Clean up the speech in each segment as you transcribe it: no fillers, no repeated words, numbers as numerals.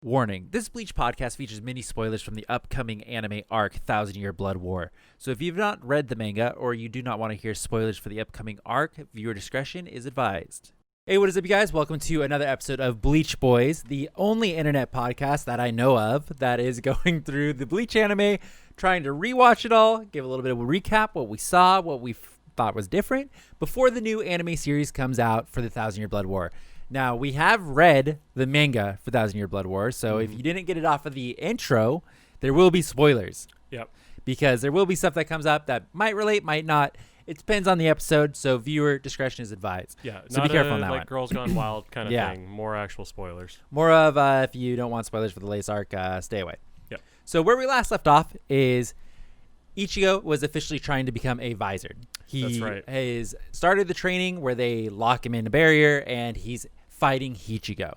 Warning, this Bleach podcast features many spoilers from the upcoming anime arc 1,000-Year Blood War. So if you've not read the manga or you do not want to hear spoilers for the upcoming arc, viewer discretion is advised. Hey, what is up, you guys? Welcome to another episode of Bleach Boys, the only internet podcast that I know of that is going through the Bleach anime, trying to rewatch it all, give a little bit of a recap, what we saw, what we thought was different, before the new anime series comes out for the 1,000-Year Blood War. Now, we have read the manga for 1,000-Year Blood War, so if you didn't get it off of the intro, there will be spoilers. Yep. Because there will be stuff that comes up that might relate, might not. It depends on the episode, so viewer discretion is advised. Yeah, so be careful on that like one. Girls Gone Wild kind of thing. More actual spoilers. More of if you don't want spoilers for the latest arc, stay away. Yep. So where we last left off is Ichigo was officially trying to become a Vizard. That's right. Has started the training where they lock him in a barrier, and he's fighting Hichigo.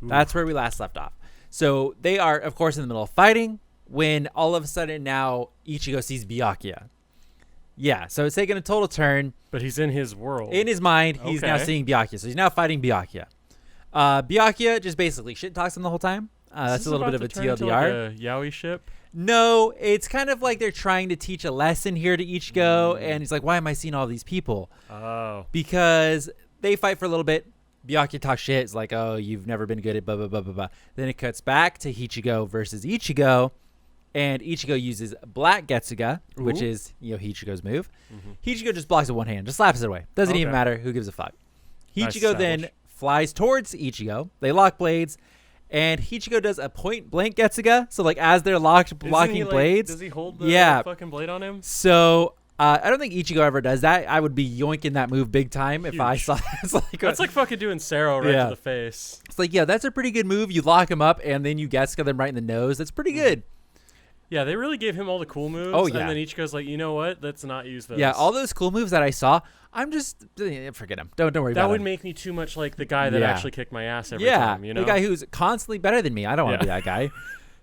That's where we last left off. So they are, of course, in the middle of fighting when all of a sudden now Ichigo sees Byakuya. Yeah, so it's taking a total turn. But he's in his world. In his mind, he's now seeing Byakuya. So he's now fighting Byakuya. Byakuya just basically shit talks him the whole time. That's a little bit of a TLDR. Like a yaoi ship? No, it's kind of like they're trying to teach a lesson here to Ichigo, and he's like, why am I seeing all these people? Oh. Because they fight for a little bit. Byakuya talks shit. It's like, oh, you've never been good at blah, blah, blah, blah, blah. Then it cuts back to Hichigo versus Ichigo, and Ichigo uses Black Getsuga, which is, Hichigo's move. Hichigo just blocks it one hand, just slaps it away. Doesn't even matter. Who gives a fuck? Hichigo then flies towards Ichigo. They lock blades, and Hichigo does a point-blank Getsuga. So, like, as they're locked, blocking blades. Does he hold the fucking blade on him? So I don't think Ichigo ever does that. I would be yoinking that move big time if I saw that. That's like fucking doing Sero right to the face. It's like, yeah, that's a pretty good move. You lock him up, and then you Getsuga them right in the nose. That's pretty good. Yeah, they really gave him all the cool moves. Oh, yeah. And then Ichigo's like, you know what? Let's not use those. Yeah, all those cool moves that I saw, I'm just forget them. Don't worry about that. That would them. make me too much like the guy that actually kicked my ass every time. You know, the guy who's constantly better than me. I don't want to be that guy.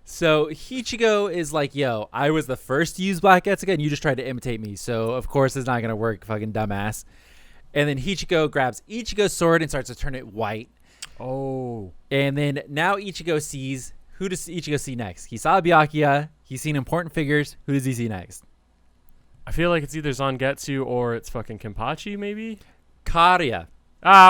So Hichigo is like, yo, I was the first to use Black Getsuga, and you just tried to imitate me. So of course it's not gonna work, fucking dumbass. And then Hichigo grabs Ichigo's sword and starts to turn it white. Oh. And then now Ichigo sees, who does Ichigo see next? He saw Byakuya. He's seen important figures. Who does he see next? I feel like it's either Zangetsu or it's fucking Kenpachi, maybe? Karya.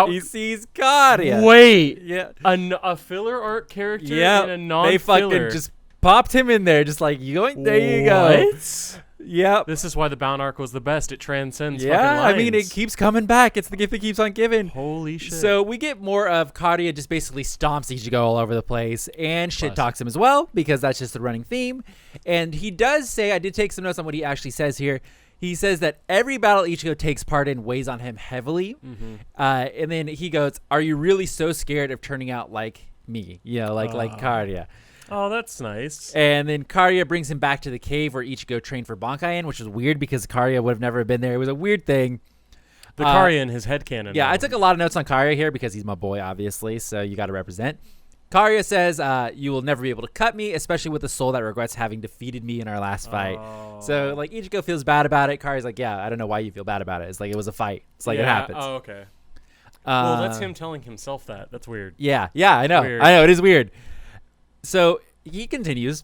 He sees Karya. Wait. Yeah. A filler arc character and a non-filler. They fucking just popped him in there. Just like, there you go. What? Yep. This is why the Bound arc was the best. It transcends fucking lines. I mean, it keeps coming back. It's the gift that keeps on giving. Holy shit. So we get more of Karya just basically stomps Ichigo all over the place and shit talks him as well, because that's just the running theme. And he does say, I did take some notes on what he actually says here. He says that every battle Ichigo takes part in weighs on him heavily. And then he goes, are you really so scared of turning out like me? Like Karya. Oh, that's nice. And then Karya brings him back to the cave where Ichigo trained for Bankai in, which is weird because Karya would have never been there. It was a weird thing. The Karya in his headcanon. Yeah, I took a lot of notes on Karya here because he's my boy, obviously, so you got to represent. Karya says, you will never be able to cut me, especially with the soul that regrets having defeated me in our last fight. So, like, Ichigo feels bad about it. Karya's like, yeah, I don't know why you feel bad about it. It's like, it was a fight. It's like, it happens. Oh, okay. Well, that's him telling himself that. That's weird. Yeah, I know. Weird. I know, it is weird. So he continues.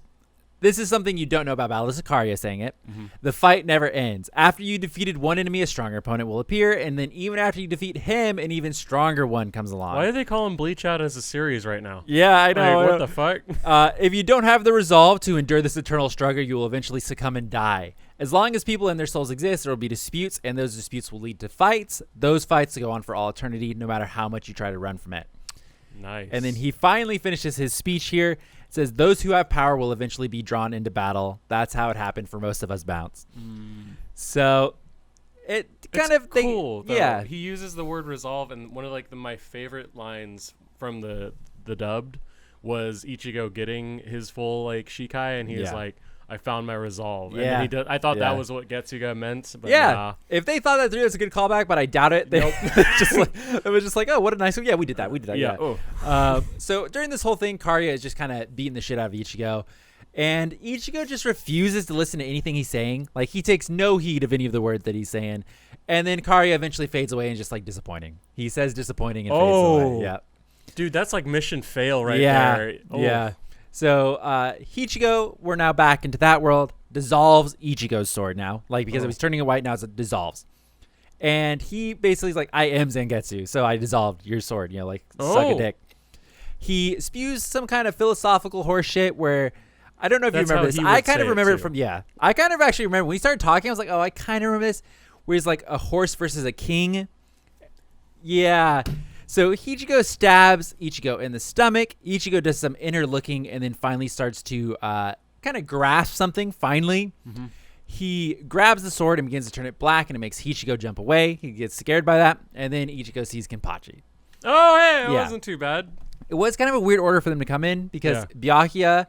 This is something you don't know about battle. This is Karya saying it. The fight never ends. After you defeated one enemy, a stronger opponent will appear, and then even after you defeat him, an even stronger one comes along. Why are they calling Bleach out as a series right now? Yeah, I know. Like, what the fuck? If you don't have the resolve to endure this eternal struggle, you will eventually succumb and die. As long as people and their souls exist, there will be disputes, and those disputes will lead to fights. Those fights will go on for all eternity, no matter how much you try to run from it. Nice. And then he finally finishes his speech here. It says, those who have power will eventually be drawn into battle. That's how it happened for most of us Bounce. So it kind of cool. Though. Yeah. He uses the word resolve, and one of my favorite lines from the dubbed was Ichigo getting his full Shikai, and he was like, I found my resolve. Yeah. And then I thought that was what Getsuga meant. But nah. If they thought that through, it's a good callback, but I doubt it. Nope. It was just like, oh, what a nice one. Yeah, we did that. Yeah. Oh. So during this whole thing, Karya is just kind of beating the shit out of Ichigo. And Ichigo just refuses to listen to anything he's saying. Like, he takes no heed of any of the words that he's saying. And then Karya eventually fades away and just, disappointing. He says disappointing and fades away. Yeah. Dude, that's like mission fail right Yeah, there. Oh. yeah. So Hichigo, we're now back into that world, dissolves Ichigo's sword now. Like, because it was turning it white, now it dissolves. And he basically is like, I am Zangetsu, so I dissolved your sword, you know, like, suck a dick. He spews some kind of philosophical horse shit where, I don't know if you remember this. I kind of remember it from, I kind of actually remember when he started talking, I was like, oh, I kind of remember this, where he's like a horse versus a king. Yeah. So Hichigo stabs Ichigo in the stomach. Ichigo does some inner looking and then finally starts to kind of grasp something, finally. Mm-hmm. He grabs the sword and begins to turn it black, and it makes Hichigo jump away. He gets scared by that, and then Ichigo sees Kenpachi. Oh, hey, it wasn't too bad. It was kind of a weird order for them to come in because Byakuya,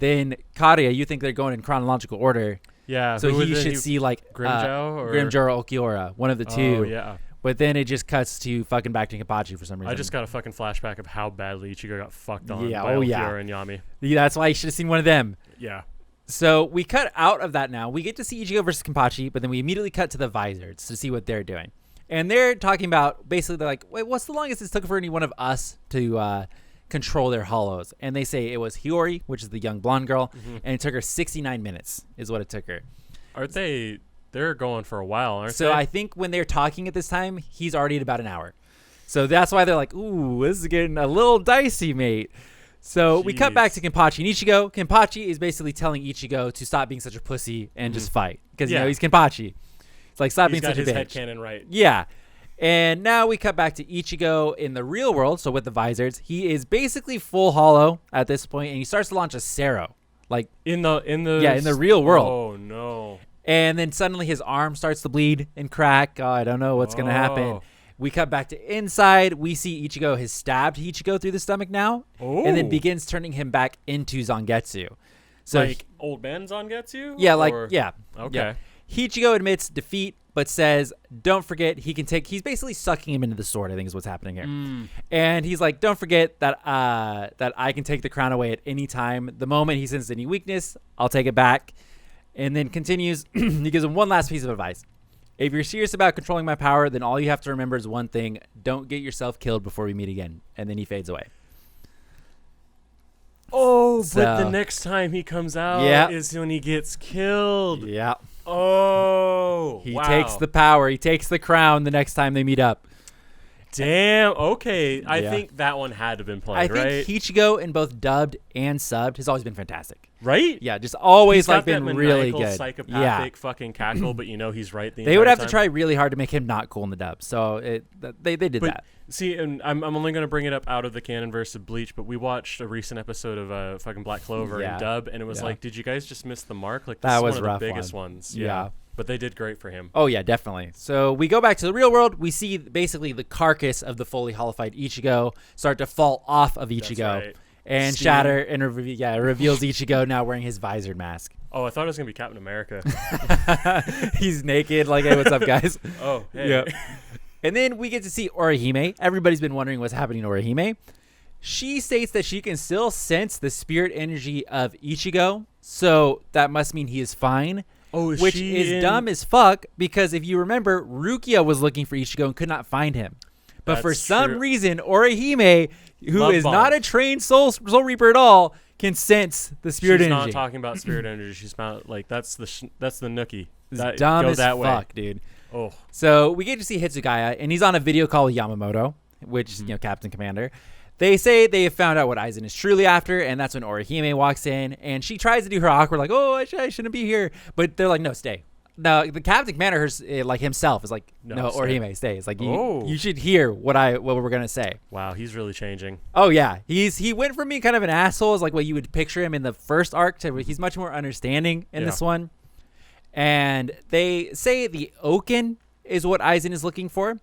then Kariya, you think they're going in chronological order. Yeah. So he should see like Grimmjow or Okiura, one of the two. Oh, yeah. But then it just cuts to fucking back to Kenpachi for some reason. I just got a fucking flashback of how badly Ichigo got fucked on by Okiura and Yami. Yeah, that's why you should have seen one of them. Yeah. So we cut out of that now. We get to see Ichigo versus Kenpachi, but then we immediately cut to the Vizards to see what they're doing. And they're talking about, basically, they're like, wait, what's the longest it's took for any one of us to control their hollows? And they say it was Hiyori, which is the young blonde girl, and it took her 69 minutes is what it took her. Aren't they? They're going for a while, aren't they? So I think when they're talking at this time, he's already at about an hour. So that's why they're like, ooh, this is getting a little dicey, mate. So we cut back to Kenpachi and Ichigo. Kenpachi is basically telling Ichigo to stop being such a pussy and just fight. Because, you know, he's Kenpachi. It's like, stop being such a bitch. He's got his headcanon right. Yeah. And now we cut back to Ichigo in the real world, so with the Vizards. He is basically full hollow at this point, and he starts to launch a Sero. Like in the real world. Oh, no. And then suddenly his arm starts to bleed and crack. Oh, I don't know what's going to happen. We cut back to inside. We see Ichigo has stabbed Hichigo through the stomach now, and then begins turning him back into Zangetsu. So like old man Zangetsu? Yeah, Okay. Yeah. Hichigo admits defeat, but says, don't forget, he's basically sucking him into the sword, I think is what's happening here. And he's like, don't forget that I can take the crown away at any time. The moment he senses any weakness, I'll take it back. And then continues, he gives him one last piece of advice. If you're serious about controlling my power, then all you have to remember is one thing. Don't get yourself killed before we meet again. And then he fades away. Oh, but the next time he comes out is when he gets killed. Yeah. Oh, he takes the power. He takes the crown the next time they meet up. Damn. Okay. I think that one had to have been played, right? I think Hichigo in both dubbed and subbed has always been fantastic. Right? Yeah, just always he's got been that really good. Psychopathic fucking cackle, but you know he's right the They would have time. to try really hard to make him not cool in the dub. So they did that. See, and I'm only going to bring it up out of the canon versus Bleach, but we watched a recent episode of fucking Black Clover in dub, and it was like, did you guys just miss the mark? Like, this that is was one of rough the biggest ones. Yeah. But they did great for him. Oh, yeah, definitely. So we go back to the real world. We see basically the carcass of the fully hollified Ichigo start to fall off of Ichigo. That's right. And Steam. shatter, and it reveals Ichigo now wearing his Visored mask. Oh, I thought it was going to be Captain America. He's naked, like, hey, what's up, guys? Oh, hey. Yeah. And then we get to see Orihime. Everybody's been wondering what's happening to Orihime. She states that she can still sense the spirit energy of Ichigo, so that must mean he is fine. Oh, which is dumb as fuck, because if you remember, Rukia was looking for Ichigo and could not find him. But for some reason, Orihime, who is not a trained soul reaper at all, can sense the spirit energy. She's not talking about spirit energy. She's about, like, that's the Nookie. It's dumb as fuck, dude. Oh. So we get to see Hitsugaya, and he's on a video call with Yamamoto, which is, Captain Commander. They say they have found out what Aizen is truly after, and that's when Orihime walks in, and she tries to do her awkward, like, oh, I shouldn't be here. But they're like, no, stay. No, the Captain Commander, like himself, is like, no, Orihime, stay. It's like, you should hear what we're going to say. Wow, he's really changing. Oh, yeah. He went from being kind of an asshole, as like what you would picture him in the first arc, to he's much more understanding in this one. And they say the Oken is what Aizen is looking for.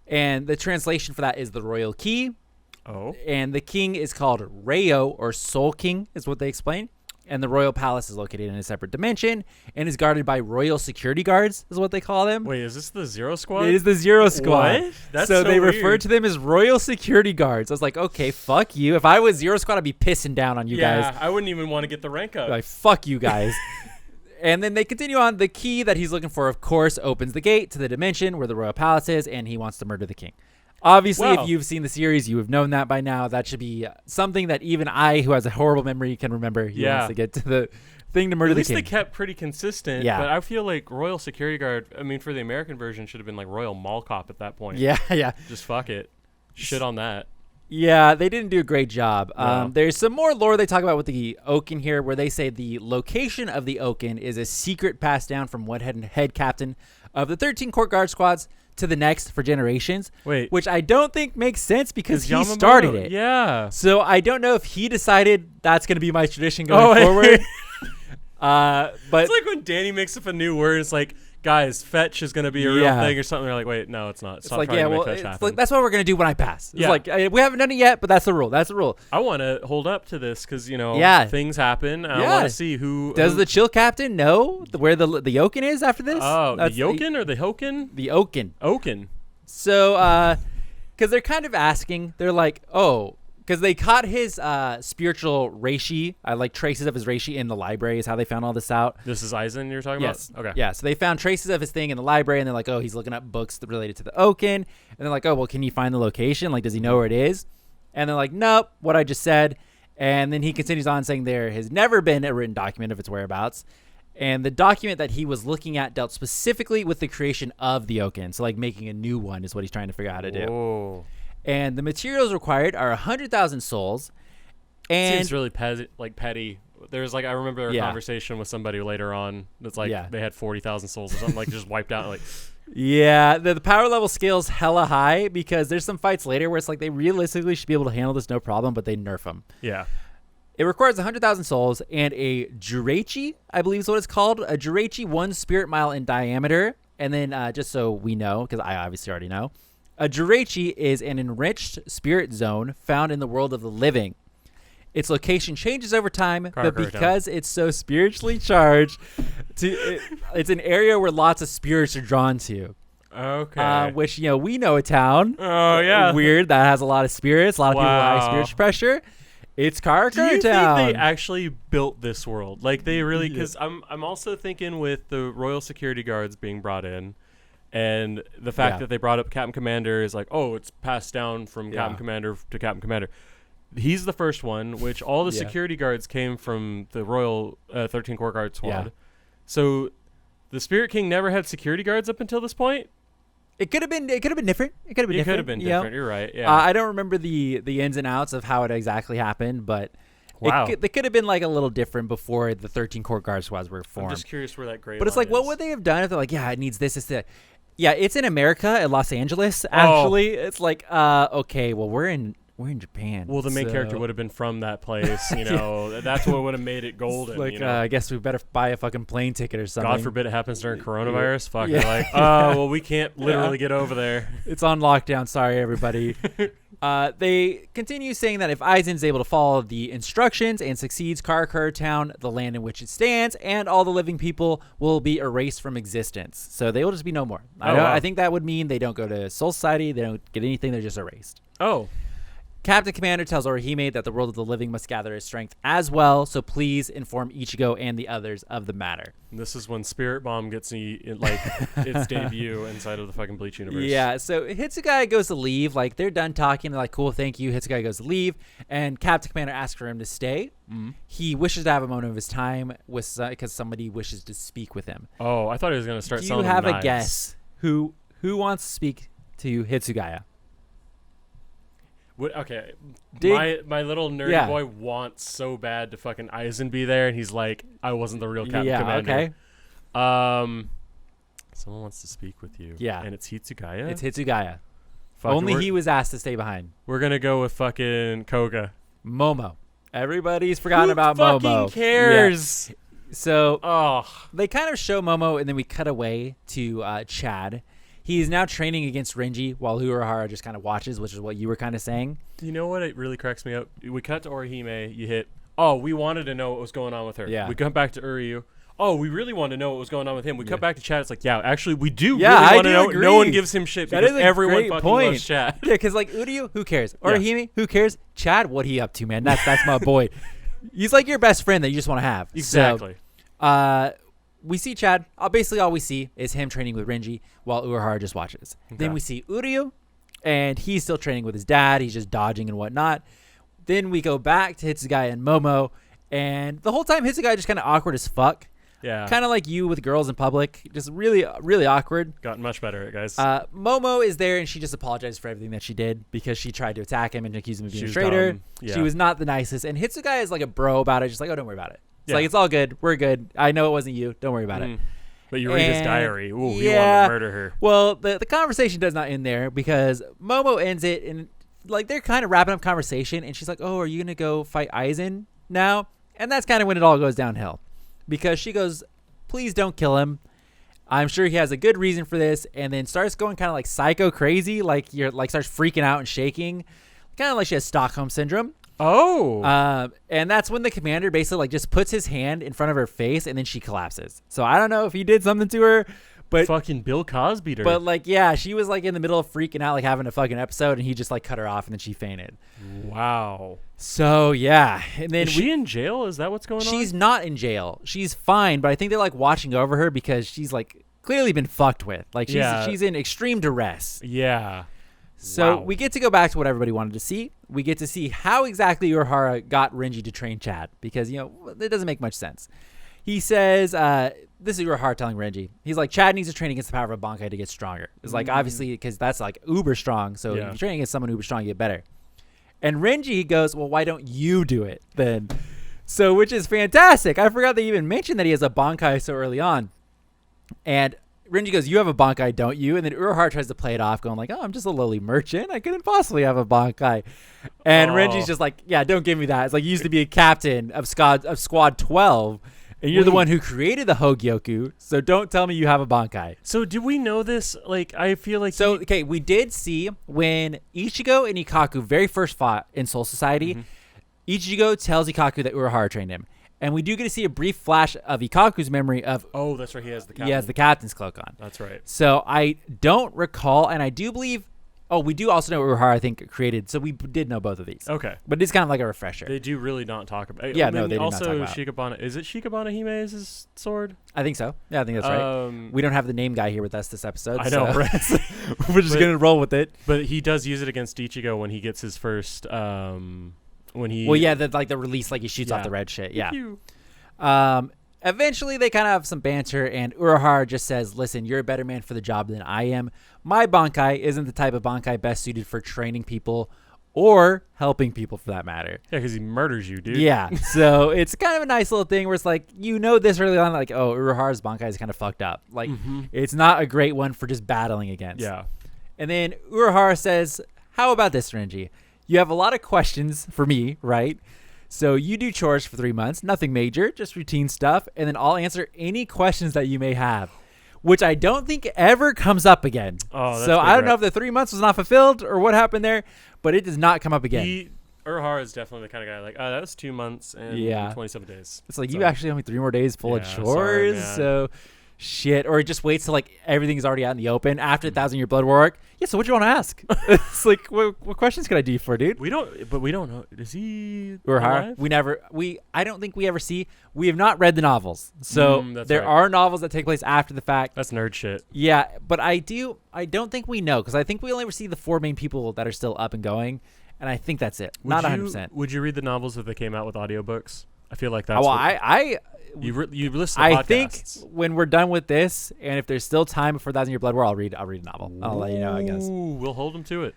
And the translation for that is the Royal Key. Oh. And the king is called Rayo, or Soul King, is what they explain. And the royal palace is located in a separate dimension and is guarded by royal security guards, is what they call them. Wait, is this the Zero Squad? It is the Zero Squad. What? That's so they weird. refer to them as royal security guards. I was like, okay, fuck you. If I was Zero Squad, I'd be pissing down on you guys. Yeah, I wouldn't even want to get the rank up. Like, fuck you guys. And then they continue on. The key that he's looking for, of course, opens the gate to the dimension where the royal palace is, and he wants to murder the king. Obviously, Wow. if you've seen the series, you have known that by now. That should be something that even I, who has a horrible memory, can remember. He wants to get to the thing to murder At least the they king. kept pretty consistent. Yeah. But I feel like Royal Security Guard, I mean, for the American version, should have been like Royal Mall Cop at that point. Yeah, yeah. Just fuck it. Shit on that. Yeah, they didn't do a great job. No. There's some more lore they talk about with the Oaken here, where they say the location of the Oaken is a secret passed down from one head captain of the 13 Court Guard squads to the next for generations. Wait. Which I don't think makes sense because he Yamamoto- started it. Yeah. So I don't know if he decided that's going to be my tradition going forward. But It's like when Danny makes up a new word. It's like, guys, fetch is going to be a real thing or something. They're like, wait, no, it's not. it's Stop like, trying yeah, to make well, fetch it's happen. like, that's what we're going to do when I pass. It's Yeah. like, we haven't done it yet, but that's the rule. That's the rule. I want to hold up to this because, things happen. And I want to see who. Does the chill captain know where the Oaken is after this? Oh, That's the Yoken or the Hoken? The Oaken. Oaken. So, because they're kind of asking, they're like, oh, because they caught his spiritual reishi, like traces of his reishi in the library is how they found all this out. This is Aizen you're talking Yes. about? Okay. Yeah, so they found traces of his thing in the library, and they're like, oh, he's looking up books related to the Oaken. And they're like, oh, well, can you find the location? Like, does he know where it is? And they're like, nope, what I just said. And then he continues on saying there has never been a written document of its whereabouts. And the document that he was looking at dealt specifically with the creation of the Oaken. So, like, making a new one is what he's trying to figure out how to do. Whoa. And the materials required are 100,000 souls. And Seems really petty. There's like I remember a conversation with somebody later on that's like they had 40,000 souls or something, like just wiped out. Like, yeah, the power level scale's hella high because there's some fights later where it's like they realistically should be able to handle this no problem, but they nerf them. yeah. It requires 100,000 souls and a Jureichi, I believe is what it's called. A Jureichi 1 spirit mile in diameter. And then just so we know, because I obviously already know, a Jureichi is an enriched spirit zone found in the world of the living. Its location changes over time, but because it's so spiritually charged, it's an area where lots of spirits are drawn to. Okay. Which, we know a town. Oh, yeah. Weird. That has a lot of spirits, a lot of people with high spiritual pressure. It's Karakura Do you Town. think they actually built this world? Like they really? Because I'm also thinking with the Royal Security Guards being brought in, and the fact that they brought up Captain Commander is like, oh, it's passed down from Captain Commander to Captain Commander. He's the first one, which all the security guards came from the Royal 13 Court Guard Squad. Yeah. So the Spirit King never had security guards up until this point. It could have been different. It could have been different. You're right. Yeah. I don't remember the ins and outs of how it exactly happened, but they could have been like a little different before the 13 Court Guard Squads were formed. I'm just curious where that gray. But it's like, what would they have done if they're like, yeah, it needs this, that? Yeah, it's in America, at Los Angeles. Actually, it's like, okay, well, we're in Japan. Well, the main character would have been from that place. That's what would have made it golden. Like, I guess we better buy a fucking plane ticket or something. God forbid it happens during coronavirus. Fuck, you're like, oh, well, we can't literally get over there. It's on lockdown. Sorry, everybody. They continue saying that if Aizen is able to follow the instructions and succeeds Karakura Town, the land in which it stands, and all the living people will be erased from existence. So they will just be no more. I think that would mean they don't go to Soul Society. They don't get anything. They're just erased. Oh. Captain Commander tells Orihime that the world of the living must gather its strength as well, so please inform Ichigo and the others of the matter. This is when Spirit Bomb gets its debut inside of the fucking Bleach universe. Yeah, so Hitsugaya goes to leave. Like, they're done talking. They're like, cool, thank you. Hitsugaya goes to leave, and Captain Commander asks for him to stay. Mm-hmm. He wishes to have a moment of his time because somebody wishes to speak with him. Oh, I thought he was going to start selling Do you have knives. a guess who wants to speak to Hitsugaya? Okay, my little nerdy boy wants so bad to fucking Aizen be there, and he's like, I wasn't the real Captain Commander. Okay. Someone wants to speak with you. Yeah. And it's Hitsugaya? It's Hitsugaya. Fuck, Only he was asked to stay behind. We're going to go with fucking Koga. Momo. Everybody's forgotten about Momo. Momo. Who fucking cares? Yeah. So they kind of show Momo, and then we cut away to Chad. He is now training against Renji while Urahara just kind of watches, which is what you were kind of saying. You know what? It really cracks me up. We cut to Orihime. You hit, oh, we wanted to know what was going on with her. Yeah. We come back to Uryu. Oh, we really want to know what was going on with him. We cut back to Chad. It's like, yeah, actually, we do really want to know. Agree. No one gives him shit because everyone fucking loves Chad. Yeah, because like Uryu, who cares? Orihime, who cares? Chad, what he up to, man? That's my boy. He's like your best friend that you just want to have. Exactly. So, we see Chad. Basically, all we see is him training with Renji while Urahara just watches. Okay. Then we see Uryu, and he's still training with his dad. He's just dodging and whatnot. Then we go back to Hitsugai and Momo, and the whole time Hitsugai just kind of awkward as fuck. Yeah. Kind of like you with girls in public, just really, really awkward. Gotten much better at it, guys. Momo is there, and she just apologizes for everything that she did because she tried to attack him and accuse him of being a was traitor. dumb. Yeah. She was not the nicest. And Hitsugai is like a bro about it, just like, oh, don't worry about it. It's Yeah. like, it's all good. We're good. I know it wasn't you. Don't worry about it. But you read his And- diary. Ooh, he yeah. wanted to murder her. Well, the conversation does not end there because Momo ends it, and like they're kind of wrapping up conversation, and she's like, oh, are you going to go fight Aizen now? And that's kind of when it all goes downhill because she goes, please don't kill him. I'm sure he has a good reason for this, and then starts going kind of like psycho crazy, like you're like starts freaking out and shaking, kind of like she has Stockholm syndrome. Oh. And that's when the commander basically like just puts his hand in front of her face, and then she collapses. So I don't know if he did something to her, but fucking Bill Cosby. but like yeah, she was like in the middle of freaking out, like having a fucking episode, and he just like cut her off, and then she fainted. Wow. So yeah, and then Is she in jail? Is that what's going on? she's not in jail. She's fine, but I think they're like watching over her because she's like clearly been fucked with. Like she's in extreme duress. Yeah. So Wow. we get to go back to what everybody wanted to see. We get to see how exactly Urahara got Renji to train Chad because, you know, it doesn't make much sense. He says, this is Urahara telling Renji. He's like, Chad needs to train against the power of a Bankai to get stronger. It's like, obviously, because that's like uber strong. So if you train against someone uber strong, you get better. And Renji goes, well, why don't you do it then? So, which is fantastic. I forgot they even mentioned that he has a Bankai so early on. And Renji goes, you have a Bankai, don't you? And then Urahara tries to play it off, going like, oh, I'm just a lowly merchant. I couldn't possibly have a Bankai. And Renji's just like, yeah, don't give me that. It's like you used to be a captain of Squad 12, and you're the one who created the Hogyoku, so don't tell me you have a Bankai. So did we know this? Like, I feel like... So, okay, we did see when Ichigo and Ikaku very first fought in Soul Society, Ichigo tells Ikaku that Urahara trained him. And we do get to see a brief flash of Ikaku's memory of... Oh, that's right. He has the captain. He has the captain's cloak on. That's right. So I don't recall, and I do believe... Oh, we do also know Urahara, I think, created... So we did know both of these. Okay. But it's kind of like a refresher. They do really not talk about... Yeah, no, they do not talk also, about it. Shikabane... Is it Shikabane Hime's sword? I think so. Yeah, I think that's right. We don't have the name guy here with us this episode. I know, right? We're just going to roll with it. But he does use it against Ichigo when he gets his first... when he... Well, yeah, the release, like he shoots off the red shit. Yeah. Eventually, they kind of have some banter, and Urahara just says, listen, you're a better man for the job than I am. My Bankai isn't the type of Bankai best suited for training people or helping people, for that matter. Yeah, because he murders you, dude. Yeah, so it's kind of a nice little thing where it's like, you know this early on, like, oh, Urahara's Bankai is kind of fucked up. Like, it's not a great one for just battling against. Yeah. And then Urahara says, how about this, Renji? You have a lot of questions for me, right? So you do chores for 3 months, nothing major, just routine stuff, and then I'll answer any questions that you may have, which I don't think ever comes up again. Oh, that's so I don't know if the 3 months was not fulfilled or what happened there, but it does not come up again. Urahara is definitely the kind of guy like, that was 2 months and 27 days. It's like, you actually have 3 more days full of chores, sorry, so shit. Or it just waits till like everything's already out in the open after the 1,000-year blood war arc. Yeah, so what do you want to ask? It's like, what questions can I do you for, dude? We don't know. Is he Urahara? alive? I don't think we ever see. We have not read the novels, so there are novels that take place after the fact. That's nerd shit. Yeah, but I don't think we know, because I think we only ever see the 4 main people that are still up and going, and I think that's it. Not 100%. Would you read the novels if they came out with audiobooks? I feel like that's. Well, you listen to I podcasts. think when we're done with this, and if there's still time before 1,000-year blood war, I'll read a novel. I'll let you know, I guess. We'll hold him to it.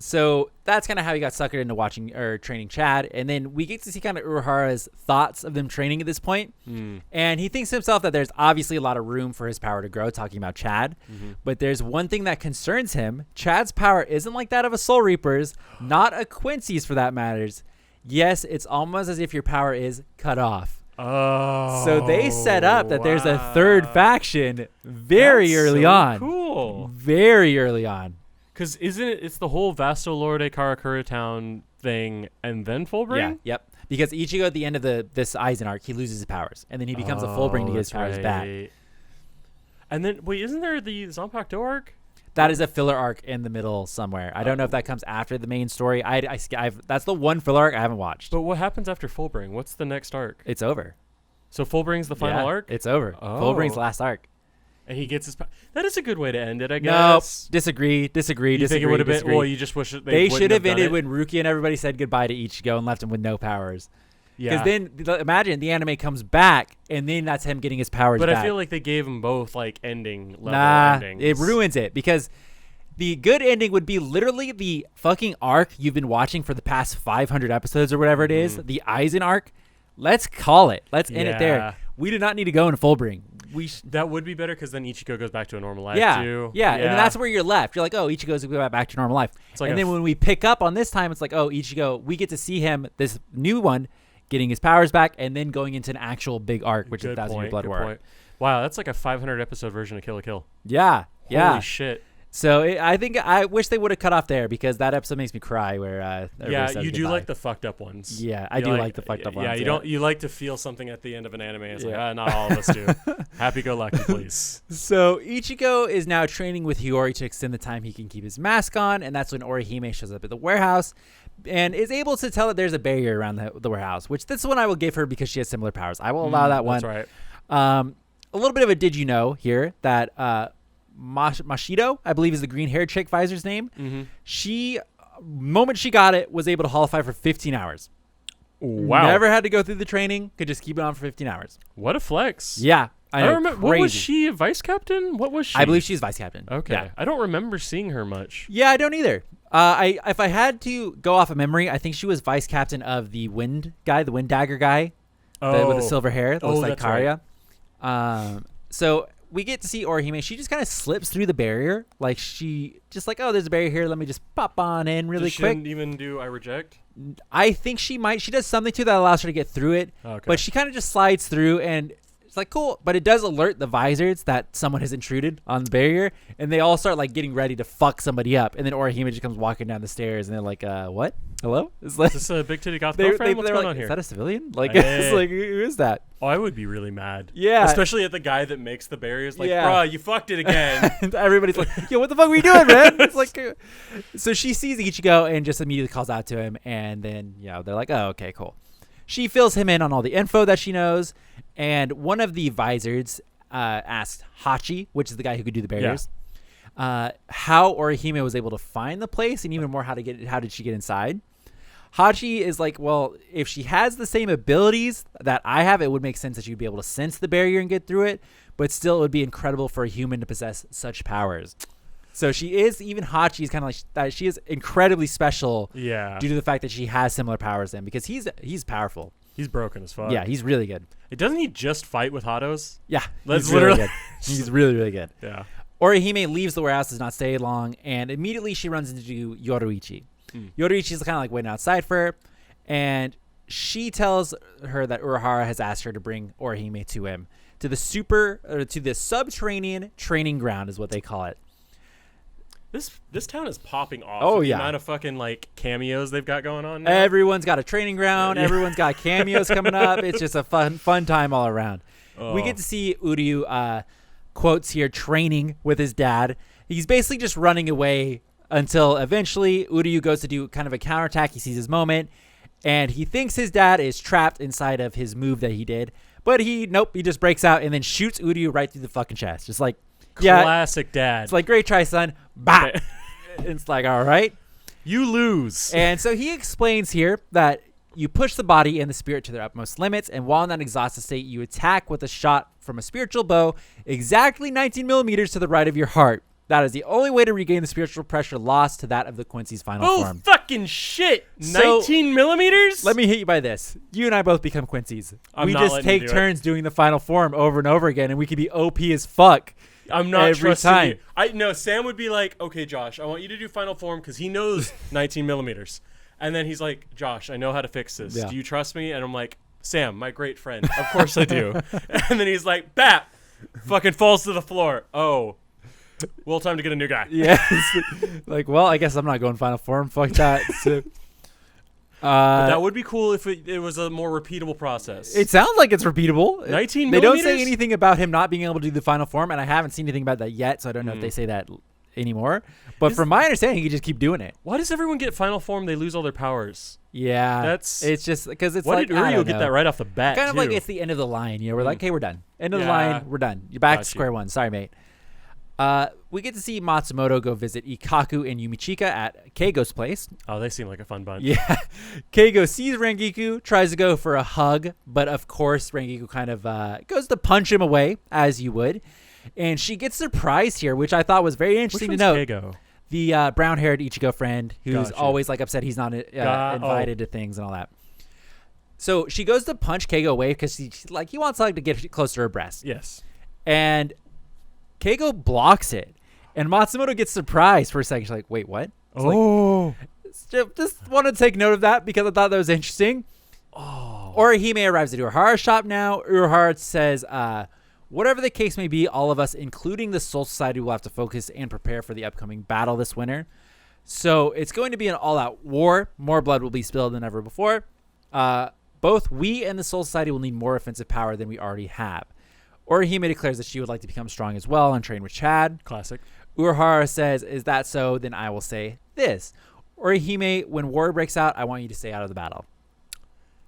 So that's kind of how he got suckered into watching or training Chad, and then we get to see kind of Urahara's thoughts of them training at this point. And he thinks to himself that there's obviously a lot of room for his power to grow, talking about Chad. But there's one thing that concerns him. Chad's power isn't like that of a Soul Reaper's, not a Quincy's for that matters. Yes, it's almost as if your power is cut off. Oh, so they set up that there's a third faction very early on. Cool. Very early on. Because it's the whole Vasto Lorde Karakura Town thing and then Fullbring? Yeah, yep. Because Ichigo at the end of this Aizen arc, he loses his powers. And then he becomes a Fullbring to get his powers back. And then, wait, isn't there the Zanpakuto arc? That is a filler arc in the middle somewhere. I don't know if that comes after the main story. That's the one filler arc I haven't watched. But what happens after Fullbring? What's the next arc? It's over. So Fullbring's the final arc? It's over. Oh. Fullbring's last arc. And he gets his. That is a good way to end it, I Nope. guess. Disagree. You think it would have been? Well, you just wish they should have ended when Ruki and everybody said goodbye to Ichigo and left him with no powers. Yeah. Because then imagine the anime comes back and then that's him getting his powers back. But I feel like they gave him both like ending level endings. It ruins it because the good ending would be literally the fucking arc you've been watching for the past 500 episodes or whatever it is, the Aizen arc. Let's call it. Let's end it there. We do not need to go into Fullbring. That would be better because then Ichigo goes back to a normal life too. Yeah, and then that's where you're left. You're like, oh, Ichigo's going back to normal life. Like and then when we pick up on this time, it's like, oh, Ichigo, we get to see him, this new one, getting his powers back, and then going into an actual big arc, which is 1,000 Year Blood War. Wow, that's like a 500 episode version of Kill la Kill. Yeah. Holy shit. So I wish they would have cut off there because that episode makes me cry. Where you do like the fucked up ones. Yeah, I do like the fucked up ones. Yeah, you like to feel something at the end of an anime. It's like not all of us do. Happy go lucky, please. So Ichigo is now training with Hiyori to extend the time he can keep his mask on, and that's when Orihime shows up at the warehouse and is able to tell that there's a barrier around the warehouse. Which this one I will give her because she has similar powers. I will allow that one. That's right. A little bit of a did you know here that. Mashido, I believe is the green-haired chick Vizor's name. Mm-hmm. She, moment she got it, was able to holofy for 15 hours. Wow. Never had to go through the training. Could just keep it on for 15 hours. What a flex. Yeah. I don't remember. What was she, a vice captain? What was she? I believe she's vice captain. Okay. Yeah. I don't remember seeing her much. Yeah, I don't either. If I had to go off of memory, I think she was vice captain of the wind guy, the wind dagger guy with the silver hair that looks like Karya. Right. So we get to see Orihime. She just kind of slips through the barrier. Like she just like, oh, there's a barrier here. Let me just pop on in really quick. She didn't even do I reject? I think she might. She does something to that allows her to get through it. Okay. But she kind of just slides through and it's like, cool. But it does alert the Vizards that someone has intruded on the barrier. And they all start like getting ready to fuck somebody up. And then Orihime just comes walking down the stairs and they're like, what? Hello? Is this a big titty goth girlfriend? What's going on here? Is that a civilian? Like, it's like, who is that? Oh, I would be really mad. Yeah. Especially at the guy that makes the barriers. Like, bruh, you fucked it again. And everybody's like, yo, what the fuck were you doing, man? It's like, so she sees Ichigo and just immediately calls out to him. And then, they're like, oh, okay, cool. She fills him in on all the info that she knows. And one of the Vizards asked Hachi, which is the guy who could do the barriers, how Orihime was able to find the place and even more how did she get inside. Hachi is like, well, if she has the same abilities that I have, it would make sense that she'd be able to sense the barrier and get through it, but still it would be incredible for a human to possess such powers. So even Hachi is kind of like that. She is incredibly special due to the fact that she has similar powers to him because he's powerful. He's broken as fuck. Yeah, he's really good. Doesn't he just fight with Hatos? Yeah, he's literally good. He's really, really good. Yeah. Orihime leaves the warehouse, does not stay long, and immediately she runs into Yoruichi. Yoruichi's kind of like waiting outside for her, and she tells her that Urahara has asked her to bring Orihime to him to the subterranean training ground is what they call it. This town is popping off. Oh, the amount of fucking like cameos they've got going on now. Everyone's got a training ground. Everyone's got cameos coming up. It's just a fun time all around. We get to see Uryu quotes here training with his dad. He's basically just running away until eventually Uryu goes to do kind of a counterattack. He sees his moment, and he thinks his dad is trapped inside of his move that he did. But he just breaks out and then shoots Uryu right through the fucking chest. Just like, classic dad. It's like, great try, son. Bah! It's like, all right. You lose. And so he explains here that you push the body and the spirit to their utmost limits, and while in that exhausted state, you attack with a shot from a spiritual bow exactly 19 millimeters to the right of your heart. That is the only way to regain the spiritual pressure lost to that of the Quincy's final form. Oh, fucking shit. 19 millimeters? Let me hit you by this. You and I both become Quincy's. We just take turns doing the final form over and over again, and we could be OP as fuck. I'm not every trusting time. You. No, Sam would be like, okay, Josh, I want you to do final form because he knows 19 millimeters. And then he's like, Josh, I know how to fix this. Yeah. Do you trust me? And I'm like, Sam, my great friend. Of course I do. And then he's like, BAP! Fucking falls to the floor. Oh. Well, time to get a new guy. Yeah. Like, well, I guess I'm not going final form. Fuck that. So, but that would be cool if it was a more repeatable process. It sounds like it's repeatable. 19 They millimeters? don't say anything about him not being able to do the final form, and I haven't seen anything about that yet, so I don't know if they say that anymore. But from my understanding, he could just keep doing it. Why does everyone get final form? They lose all their powers. Yeah, it's just because it's why like did Uryu get that right off the bat? Kind of like it's the end of the line. We're like, okay, we're done. End of the line, we're done. You're back to square one. Sorry, mate. We get to see Matsumoto go visit Ikkaku and Yumichika at Keigo's place. Oh, they seem like a fun bunch. Yeah. Keigo sees Rangiku, tries to go for a hug, but of course Rangiku kind of goes to punch him away, as you would. And she gets surprised here, which I thought was very interesting to note. Keigo? The brown-haired Ichigo friend who's always like upset he's not invited to things and all that. So she goes to punch Keigo away because he wants to get close to her breast. Yes. And Keigo blocks it. And Matsumoto gets surprised for a second. She's like, wait, what? Just want to take note of that because I thought that was interesting. Orihime arrives at Urahara's shop now. Urahara says, whatever the case may be, all of us, including the Soul Society, will have to focus and prepare for the upcoming battle this winter. So it's going to be an all-out war. More blood will be spilled than ever before. Both we and the Soul Society will need more offensive power than we already have. Orihime declares that she would like to become strong as well and train with Chad. Classic. Urahara says, is that so? Then I will say this. Orihime, when war breaks out, I want you to stay out of the battle.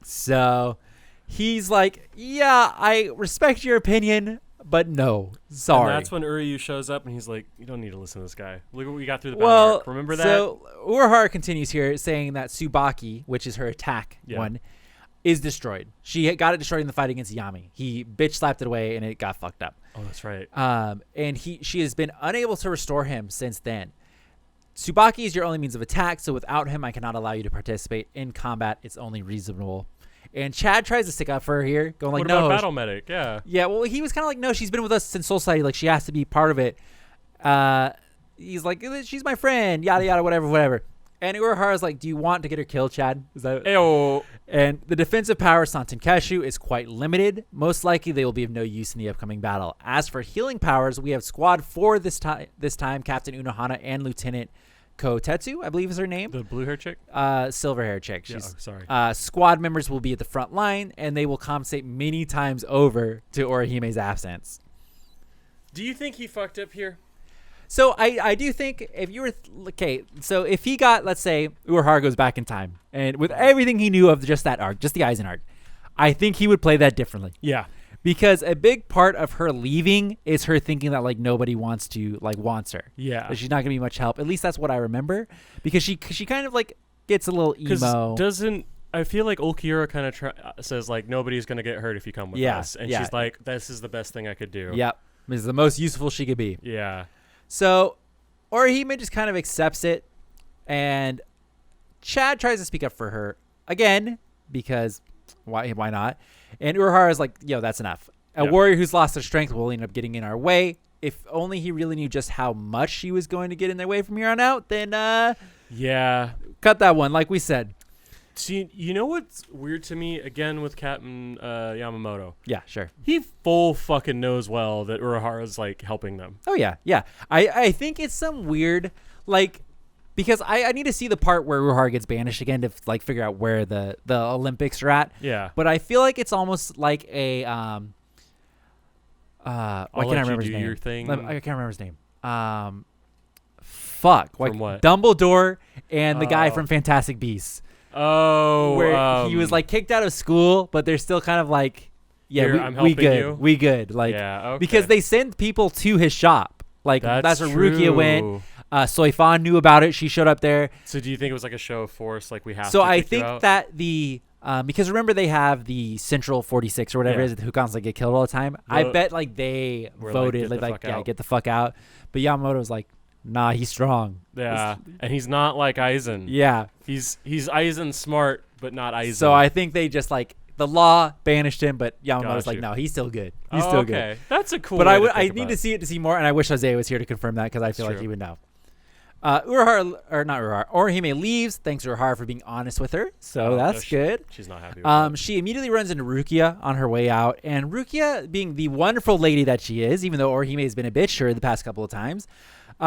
So he's like, yeah, I respect your opinion, but no, sorry. And that's when Uryu shows up and he's like, you don't need to listen to this guy. Look what we got through the battle arc. Remember that? So Urahara continues here saying that Tsubaki, which is her attack one, is destroyed. She got it destroyed in the fight against Yami. He bitch slapped it away and it got fucked up. Oh, that's right. And she has been unable to restore him since then. Tsubaki is your only means of attack, so without him, I cannot allow you to participate in combat. It's only reasonable. And Chad tries to stick up for her here, going like, what no. About Battle Medic? Yeah. Yeah, well, he was kind of like, no, she's been with us since Soul Society. Like, she has to be part of it. He's like, she's my friend, yada, yada, whatever. And Urahara's like, do you want to get her killed, Chad? Is that? Ayo. And the defensive power of Santenkashu is quite limited. Most likely, they will be of no use in the upcoming battle. As for healing powers, we have Squad 4 this time, Captain Unohana and Lieutenant Kotetsu, I believe is her name. The blue hair chick? Silver hair chick. She's, sorry. Squad members will be at the front line, and they will compensate many times over to Orihime's absence. Do you think he fucked up here? So I do think if you were so if he got, let's say Urahara goes back in time and with everything he knew of just that arc, just the Aizen arc, I think he would play that differently. Yeah, because a big part of her leaving is her thinking that wants her. Yeah, that she's not gonna be much help. At least that's what I remember, because she kind of gets a little emo. I feel like Ulquiorra kind of says nobody's gonna get hurt if you come with us, and she's like, this is the best thing I could do. Yep, this is the most useful she could be. Yeah. So Orihime just kind of accepts it, and Chad tries to speak up for her again, because why not? And Urahara's like, yo, that's enough. A warrior who's lost their strength will end up getting in our way. If only he really knew just how much she was going to get in their way from here on out, then cut that one, like we said. See, you know what's weird to me, again, with Captain Yamamoto? Yeah, sure. He full fucking knows well that Urahara's, helping them. Oh, yeah. I think it's some weird, because I need to see the part where Urahara gets banished again to, figure out where the Olympics are at. Yeah. But I feel like it's almost like a, why can't I remember his name? Your thing. I can't remember his name. Fuck. From what? Dumbledore and the guy from Fantastic Beasts. Oh, where he was kicked out of school, but they're still kind of we good. Okay. Because they send people to his shop. That's where Rukia went. Soifan knew about it. She showed up there. So do you think it was a show of force? We have. So I think that because remember they have the Central 46 or whatever it is who constantly get killed all the time. I bet they voted get the fuck out. But Yamamoto's like, nah, he's strong. Yeah, and he's not like Aizen. Yeah. He's Aizen smart, but not Aizen. So I think they just the law banished him, but Yamamoto's no, he's still good. He's still good. That's a cool But I need to see it to see more, and I wish Isaiah was here to confirm that, because I feel like he would know. Orihime leaves. Thanks to Urahara for being honest with her. So that's good. She's not happy with that. She immediately runs into Rukia on her way out, and Rukia, being the wonderful lady that she is, even though Orihime has been a bitch to her the past couple of times,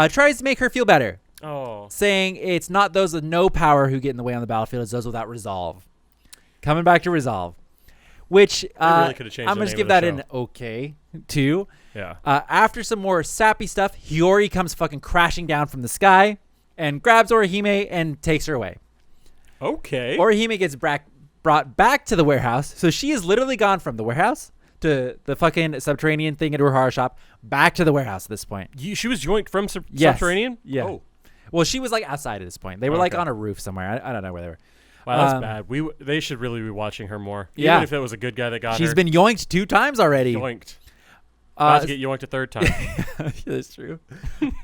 tries to make her feel better. Oh. Saying it's not those with no power who get in the way on the battlefield, it's those without resolve. Coming back to resolve. which really could have changed I'm the going to name give of the that show. an okay, too. Yeah. After some more sappy stuff, Hiyori comes fucking crashing down from the sky and grabs Orihime and takes her away. Okay. Orihime gets brought back to the warehouse. So she is literally gone from the warehouse to the fucking subterranean thing at Urahara shop, back to the warehouse at this point. She was yoinked from Yes. subterranean? Yeah. Oh. Well, she was like outside at this point. They were like Okay. on a roof somewhere. I don't know where they were. Wow, that's bad. They should really be watching her more. Yeah. Even if it was a good guy that got her. She's been yoinked 2 times already. yoinked. About to get yoinked a third time. That's true.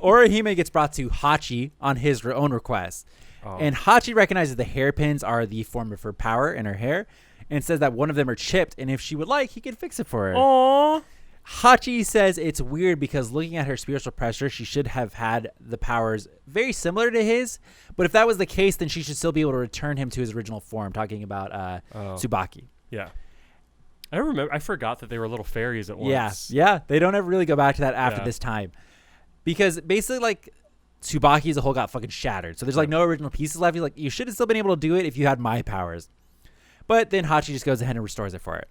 Orihime gets brought to Hachi on his own request. Oh. And Hachi recognizes the hairpins are the form of her power in her hair and says that one of them are chipped, and if she would like, he can fix it for her. Aww. Hachi says it's weird because looking at her spiritual pressure, she should have had the powers very similar to his. But if that was the case, then she should still be able to return him to his original form, talking about Tsubaki. Yeah. I forgot that they were little fairies at once. Yeah. They don't ever really go back to that after Yeah. this time. Because basically, like, Tsubaki as a whole got fucking shattered. So there's, like, no original pieces left. He's like, you should have still been able to do it if you had my powers. But then Hachi just goes ahead and restores it for it.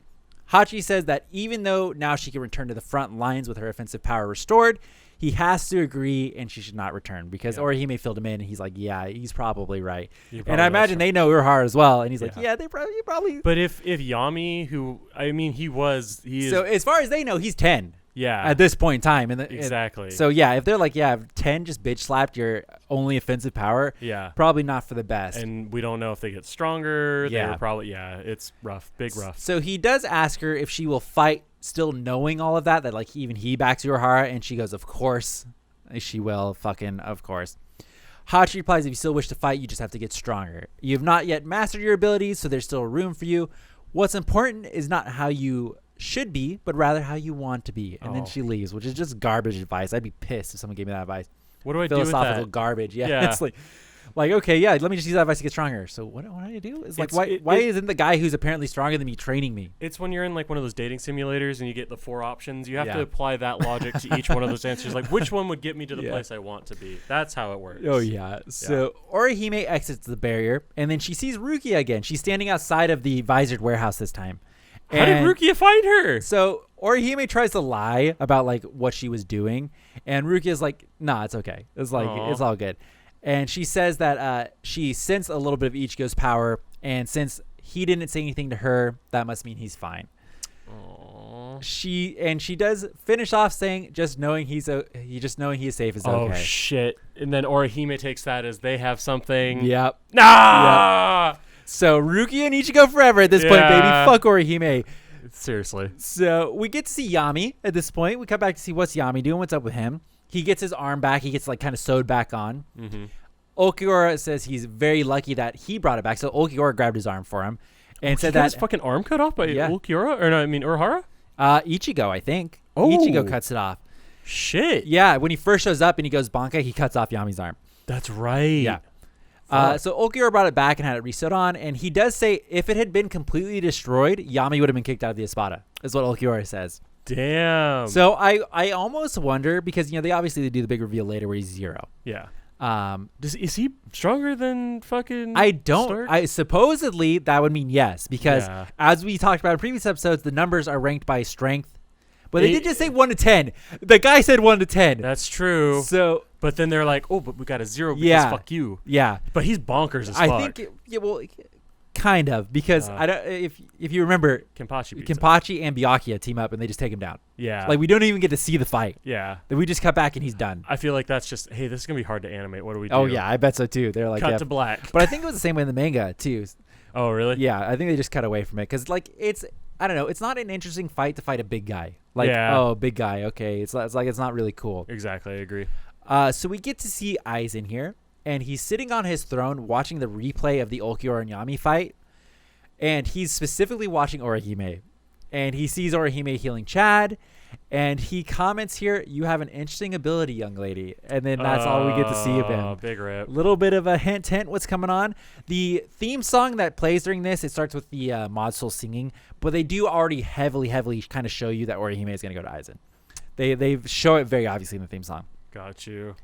Hachi says that even though now she can return to the front lines with her offensive power restored, he has to agree and she should not return because Orihime filled him in and he's like, yeah, he's probably right. And I imagine they know Urahara as well. And he's like, yeah, you probably. But if Yami, So as far as they know, he's 10. Yeah. At this point in time. Exactly. So yeah, if they're like, yeah, 10 just bitch slapped your only offensive power. Yeah. Probably not for the best. And we don't know if they get stronger. Yeah. They're probably, it's rough. Big rough. So he does ask her if she will fight, still knowing all of that like even he backs Urahara, and she goes, of course she will, fucking of course. Hachi replies, if you still wish to fight, you just have to get stronger. You have not yet mastered your abilities, so there's still room for you. What's important is not how you should be, but rather how you want to be. And then she leaves, which is just garbage advice. I'd be pissed if someone gave me that advice. What do I do with that? Philosophical garbage. Yeah. It's like, okay, yeah, let me just use that advice to get stronger. So what do I do? It's like, why isn't the guy who's apparently stronger than me training me? It's when you're in like one of those dating simulators and you get the 4 options. You have to apply that logic to each one of those answers. Like, which one would get me to the place I want to be? That's how it works. Oh, yeah. So Orihime exits the barrier, and then she sees Rukia again. She's standing outside of the Visored warehouse this time. How did Rukia find her? So Orihime tries to lie about like what she was doing, and Rukia's like, nah, it's okay. It's like, it's all good. And she says that she sensed a little bit of Ichigo's power, and since he didn't say anything to her, that must mean he's fine. Aww. She does finish off saying, just knowing he is safe is okay. Oh shit! And then Orihime takes that as they have something. Yep. Nah. Yep. So Rukia and Ichigo forever at this point, baby. Fuck Orihime. Seriously. So we get to see Yami at this point. We come back to see what's Yami doing, what's up with him. He gets his arm back. He gets like kind of sewed back on. Mm-hmm. Ulquiorra says he's very lucky that he brought it back. So Ulquiorra grabbed his arm for him and said got that his fucking arm cut off by Ulquiorra, or no, I mean Urahara. Ichigo, I think. Oh. Ichigo cuts it off. Shit. Yeah, when he first shows up and he goes Bankai, he cuts off Yami's arm. That's right. Yeah. So Ulquiorra brought it back and had it resewed on, and he does say if it had been completely destroyed, Yami would have been kicked out of the Espada, is what Ulquiorra says. Damn. So I almost wonder, because they obviously do the big reveal later where he's 0. Yeah. Is he stronger than fucking I don't. Stark? Supposedly that would mean yes, because as we talked about in previous episodes, the numbers are ranked by strength. But they did just say 1 to 10. The guy said 1 to 10. That's true. So, but then they're like, oh, but we got a 0 because fuck you. Yeah. But he's bonkers as fuck. I think, kind of, because I don't. If you remember, Kenpachi and Byakuya team up and they just take him down. Yeah. Like we don't even get to see the fight. Yeah. Then we just cut back and he's done. I feel like that's just, hey, this is gonna be hard to animate. What do we do? Oh yeah, I bet so too. They're like cut to black. But I think it was the same way in the manga too. Oh really? Yeah, I think they just cut away from it because like I don't know. It's not an interesting fight to fight a big guy. Like, oh, big guy. Okay. It's like, it's not really cool. Exactly. I agree. So we get to see Aizen here, and he's sitting on his throne watching the replay of the Ulquiorra and Yami fight. And he's specifically watching Orihime. And he sees Orihime healing Chad. And he comments here, you have an interesting ability, young lady. And then that's all we get to see of him. Big rip. Little bit of a hint, what's coming on. The theme song that plays during this, it starts with the Mod Soul singing. But they do already heavily kind of show you that Orihime is going to go to Aizen. They show it very obviously in the theme song. Got you.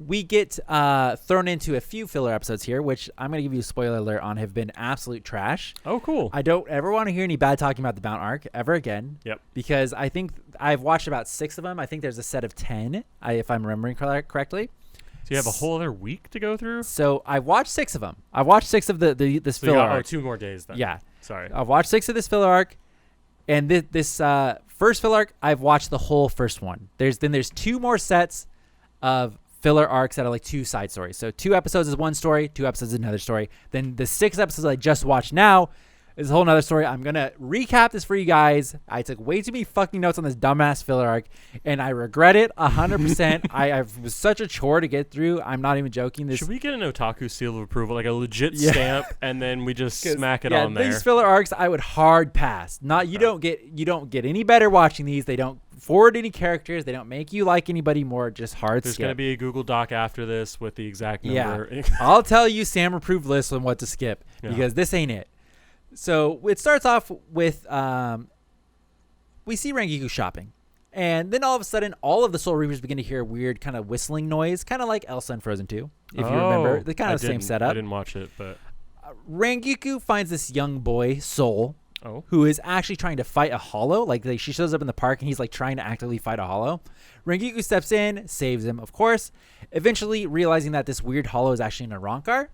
we get thrown into a few filler episodes here, which I'm going to give you a spoiler alert on, have been absolute trash. Oh, cool. I don't ever want to hear any bad talking about the Bound arc ever again. Yep. Because I think I've watched about 6 of them. I think there's a set of 10, if I'm remembering correctly. So you have a whole other week to go through? So I watched 6 of them. I watched 6 of this filler arc. 2 more days then. Yeah. Sorry. I've watched 6 of this filler arc. And this first filler arc, I've watched the whole first one. There's 2 more sets of filler arcs that are like 2 side stories. So 2 episodes is one story, 2 episodes is another story. Then the 6 episodes I just watched now is a whole nother story. I'm going to recap this for you guys. I took way too many fucking notes on this dumbass filler arc, and I regret it 100%. I was such a chore to get through. I'm not even joking. Should we get an otaku seal of approval, like a legit stamp, and then we just smack it on there? These filler arcs I would hard pass. You don't get any better watching these. They don't forward any characters. They don't make you like anybody more. Just hard There's skip. going to be a Google Doc after this with the exact number. Yeah. I'll tell you Sam approved list on what to skip because this ain't it. So it starts off with we see Rangiku shopping. And then all of a sudden, all of the Soul Reapers begin to hear a weird kind of whistling noise, kind of like Elsa in Frozen 2, if you remember. The kind of the same setup. I didn't watch it, but... Rangiku finds this young boy, Soul, who is actually trying to fight a Hollow. She shows up in the park, and he's like trying to actively fight a Hollow. Rangiku steps in, saves him, of course, eventually realizing that this weird Hollow is actually an Arankar.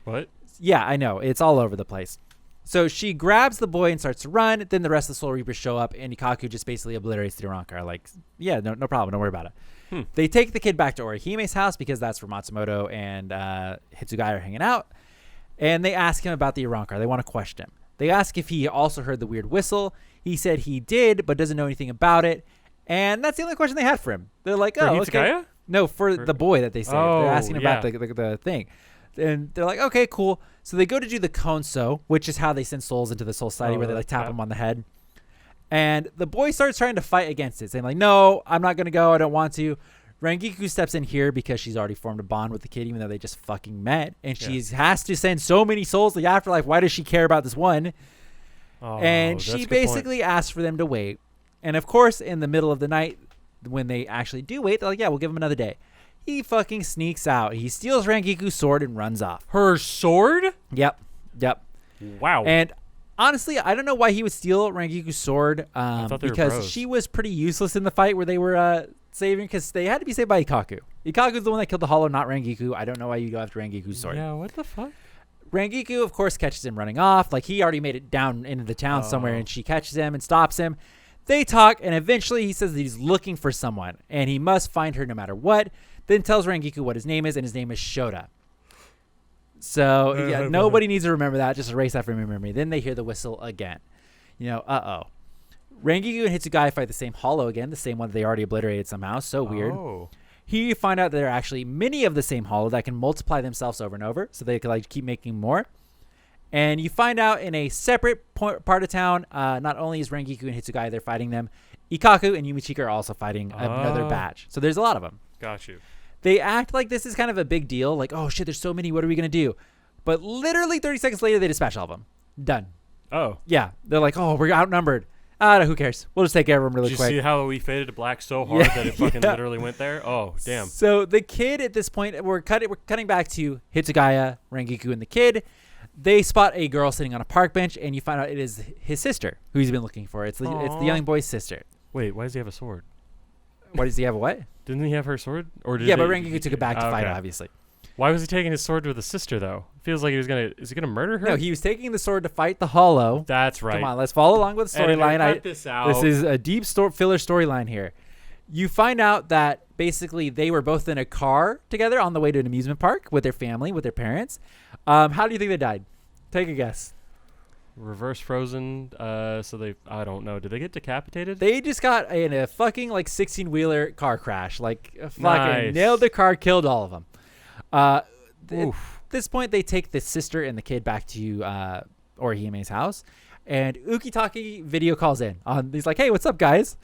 What? Yeah, I know. It's all over the place. So she grabs the boy and starts to run. Then the rest of the Soul Reapers show up, and Ikaku just basically obliterates the Arankar. Like, yeah, no problem. Don't worry about it. They take the kid back to Orihime's house because that's where Matsumoto and Hitsugaya are hanging out. And they ask him about the Arankar. They want to question him. They ask if he also heard the weird whistle. He said he did, but doesn't know anything about it. And that's the only question they had for him. They're like, for oh, Hitsugaya? Okay. No, for the boy that they saved. They're asking about the thing. And they're like, okay, cool. So they go to do the Konso, which is how they send souls into the Soul Society, where they like tap them on the head. And the boy starts trying to fight against it, saying like, no, I'm not going to go. I don't want to. Rangiku steps in here because she's already formed a bond with the kid, even though they just fucking met. And she has to send so many souls to the afterlife. Why does she care about this one? And she basically asks for them to wait. And of course, in the middle of the night, when they actually do wait, they're like, yeah, we'll give him another day. He fucking sneaks out. He steals Rangiku's sword and runs off. Her sword? Yep. Wow. And honestly, I don't know why he would steal Rangiku's sword because she was pretty useless in the fight where they were saving, because they had to be saved by Ikaku. Ikaku's the one that killed the Hollow, not Rangiku. I don't know why you go after Rangiku's sword. Yeah, what the fuck? Rangiku, of course, catches him running off. Like, he already made it down into the town somewhere, and she catches him and stops him. They talk, and eventually he says that he's looking for someone, and he must find her no matter what. Then tells Rangiku what his name is, and his name is Shota. So, yeah, nobody needs to remember that. Just erase that from your memory. Then they hear the whistle again. Rangiku and Hitsugaya fight the same Hollow again, the same one that they already obliterated somehow. So weird. Here you find out that there are actually many of the same Hollow that can multiply themselves over and over, so they can like keep making more. And you find out in a separate part of town, not only is Rangiku and Hitsugaya, they're fighting them, Ikaku and Yumichika are also fighting another batch. So there's a lot of them. Got you. They act like this is kind of a big deal. Like, oh, shit, there's so many. What are we going to do? But literally 30 seconds later, they dispatch all of them. Done. Oh. Yeah. They're like, oh, we're outnumbered. Who cares? We'll just take care of them really quick. Did you see how we faded to black so hard that it fucking literally went there? Oh, damn. So the kid at this point, we're cutting back to Hitsugaya, Rangiku, and the kid. They spot a girl sitting on a park bench, and you find out it is his sister who he's been looking for. It's the young boy's sister. Wait, why does he have a sword? Why does he have a what? Didn't he have her sword? Or did but Rangiku took it back to fight, obviously. Why was he taking his sword with the sister, though? Feels like is he gonna murder her? No, he was taking the sword to fight the Hollow. That's right. Come on, let's follow along with the storyline. Cut this out. This is a deep filler storyline here. You find out that basically they were both in a car together on the way to an amusement park with their family, with their parents. How do you think they died? Take a guess. Reverse frozen. I don't know. Did they get decapitated? They just got in a fucking like 16-wheeler car crash. Like fucking nailed the car, killed all of them. At this point, they take the sister and the kid back to Orihime's house, and Ukitake video calls in. He's like, "Hey, what's up, guys?"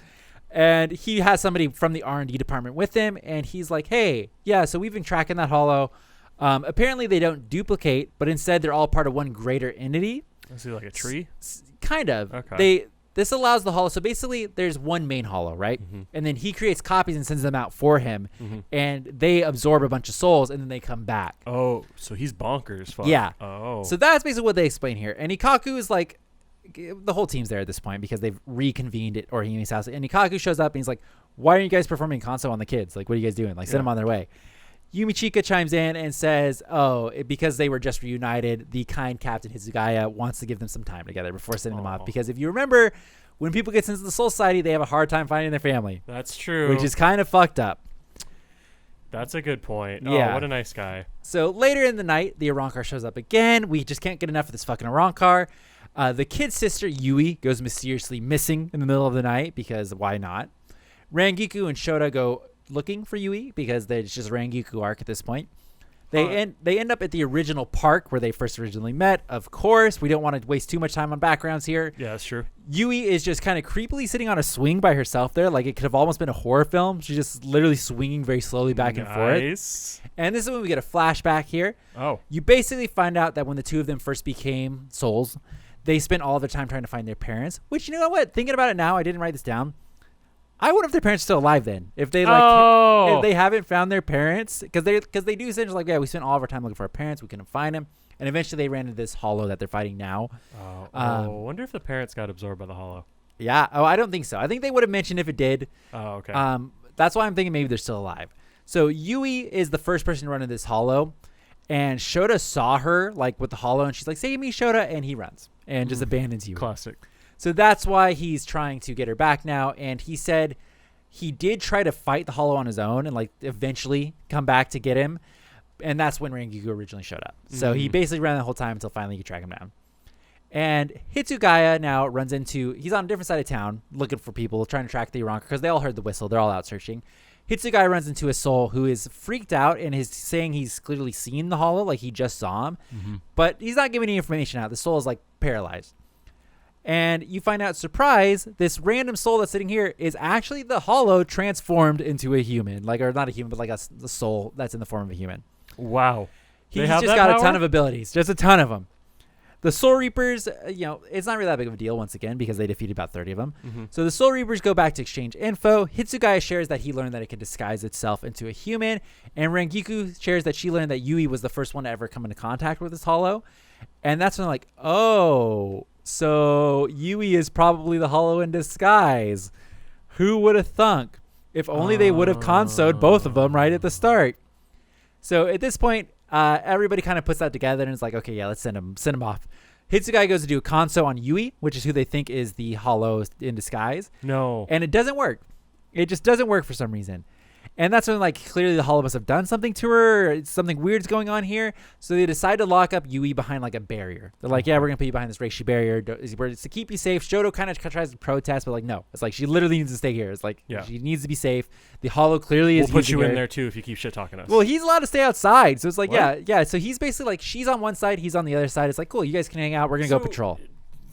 And he has somebody from the R&D department with him, and he's like, "Hey, yeah, so we've been tracking that Hollow. Apparently, they don't duplicate, but instead they're all part of one greater entity." Is he like a tree? Kind of. Okay. this allows the hollow. So basically, there's one main hollow, right? And then he creates copies and sends them out for him, and they absorb a bunch of souls, and then they come back. Oh, so he's bonkers. Fuck. Yeah. Oh. So that's basically what they explain here. And Ikaku is like, the whole team's there at this point because they've reconvened at Orihime's house. And Ikaku shows up and he's like, why aren't you guys performing Kanso on the kids? Like, what are you guys doing? Like, send them on their way. Yumichika chimes in and says, because they were just reunited, the kind Captain Hitsugaya wants to give them some time together before sending them off. Because if you remember, when people get sent to the Soul Society, they have a hard time finding their family. That's true. Which is kind of fucked up. That's a good point. Yeah. Oh, what a nice guy. So later in the night, the Arankar shows up again. We just can't get enough of this fucking Arankar. The kid's sister, Yui, goes mysteriously missing in the middle of the night because why not? Rangiku and Shota go looking for Yui because it's just Rangiku arc at this point. They end up at the original park where they first originally met. Of course, we don't want to waste too much time on backgrounds here. Yeah, that's true. Yui is just kind of creepily sitting on a swing by herself there. Like it could have almost been a horror film. She's just literally swinging very slowly back and forth. And this is when we get a flashback here. Oh. You basically find out that when the two of them first became souls, they spent all their time trying to find their parents. Which, you know what? Thinking about it now, I didn't write this down. I wonder if their parents are still alive then. If they if they haven't found their parents, because they do essentially like, yeah, we spent all of our time looking for our parents, we couldn't find them, and eventually they ran into this hollow that they're fighting now. I wonder if the parents got absorbed by the hollow. Yeah. Oh, I don't think so. I think they would have mentioned if it did. Oh, okay. That's why I'm thinking maybe they're still alive. So Yui is the first person to run into this hollow, and Shota saw her like with the hollow, and she's like, "Save me, Shota," and he runs and just abandons Yui. Classic. So that's why he's trying to get her back now. And he said he did try to fight the hollow on his own and like eventually come back to get him. And that's when Rangiku originally showed up. So he basically ran the whole time until finally he could track him down. And Hitsugaya now runs into, he's on a different side of town looking for people, trying to track the Iranka because they all heard the whistle. They're all out searching. Hitsugaya runs into a soul who is freaked out and is saying he's clearly seen the hollow, like he just saw him. But he's not giving any information out. The soul is like paralyzed. And you find out, surprise, this random soul that's sitting here is actually the hollow transformed into a human. Like, or not a human, but like the soul that's in the form of a human. Wow. He's just got a ton of abilities. Just a ton of them. The Soul Reapers, it's not really that big of a deal once again because they defeated about 30 of them. So the Soul Reapers go back to exchange info. Hitsugaya shares that he learned that it can disguise itself into a human. And Rangiku shares that she learned that Yui was the first one to ever come into contact with this hollow. And that's when like, oh, so Yui is probably the hollow in disguise. Who would have thunk? If only they would have consoed both of them right at the start. So at this point, everybody kind of puts that together and is like, okay, yeah, let's send him off. Hitsugai goes to do a conso on Yui, which is who they think is the hollow in disguise. No. And it doesn't work. It just doesn't work for some reason. And that's when, like, clearly the hollow must have done something to her. Or something weird's going on here. So they decide to lock up Yui behind, like, a barrier. They're like, yeah, we're going to put you behind this reishi barrier. It's to keep you safe. Shoto kind of tries to protest, but, like, no. It's like, she literally needs to stay here. It's like, she needs to be safe. The hollow clearly is We'll put you in there, too, if you keep shit-talking us. Well, he's allowed to stay outside. So it's like, yeah. So he's basically, like, she's on one side. He's on the other side. It's like, cool, you guys can hang out. We're going to go patrol.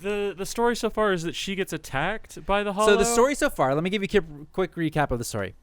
The story so far is that she gets attacked by the hollow? So the story so far, let me give you a quick recap of the story.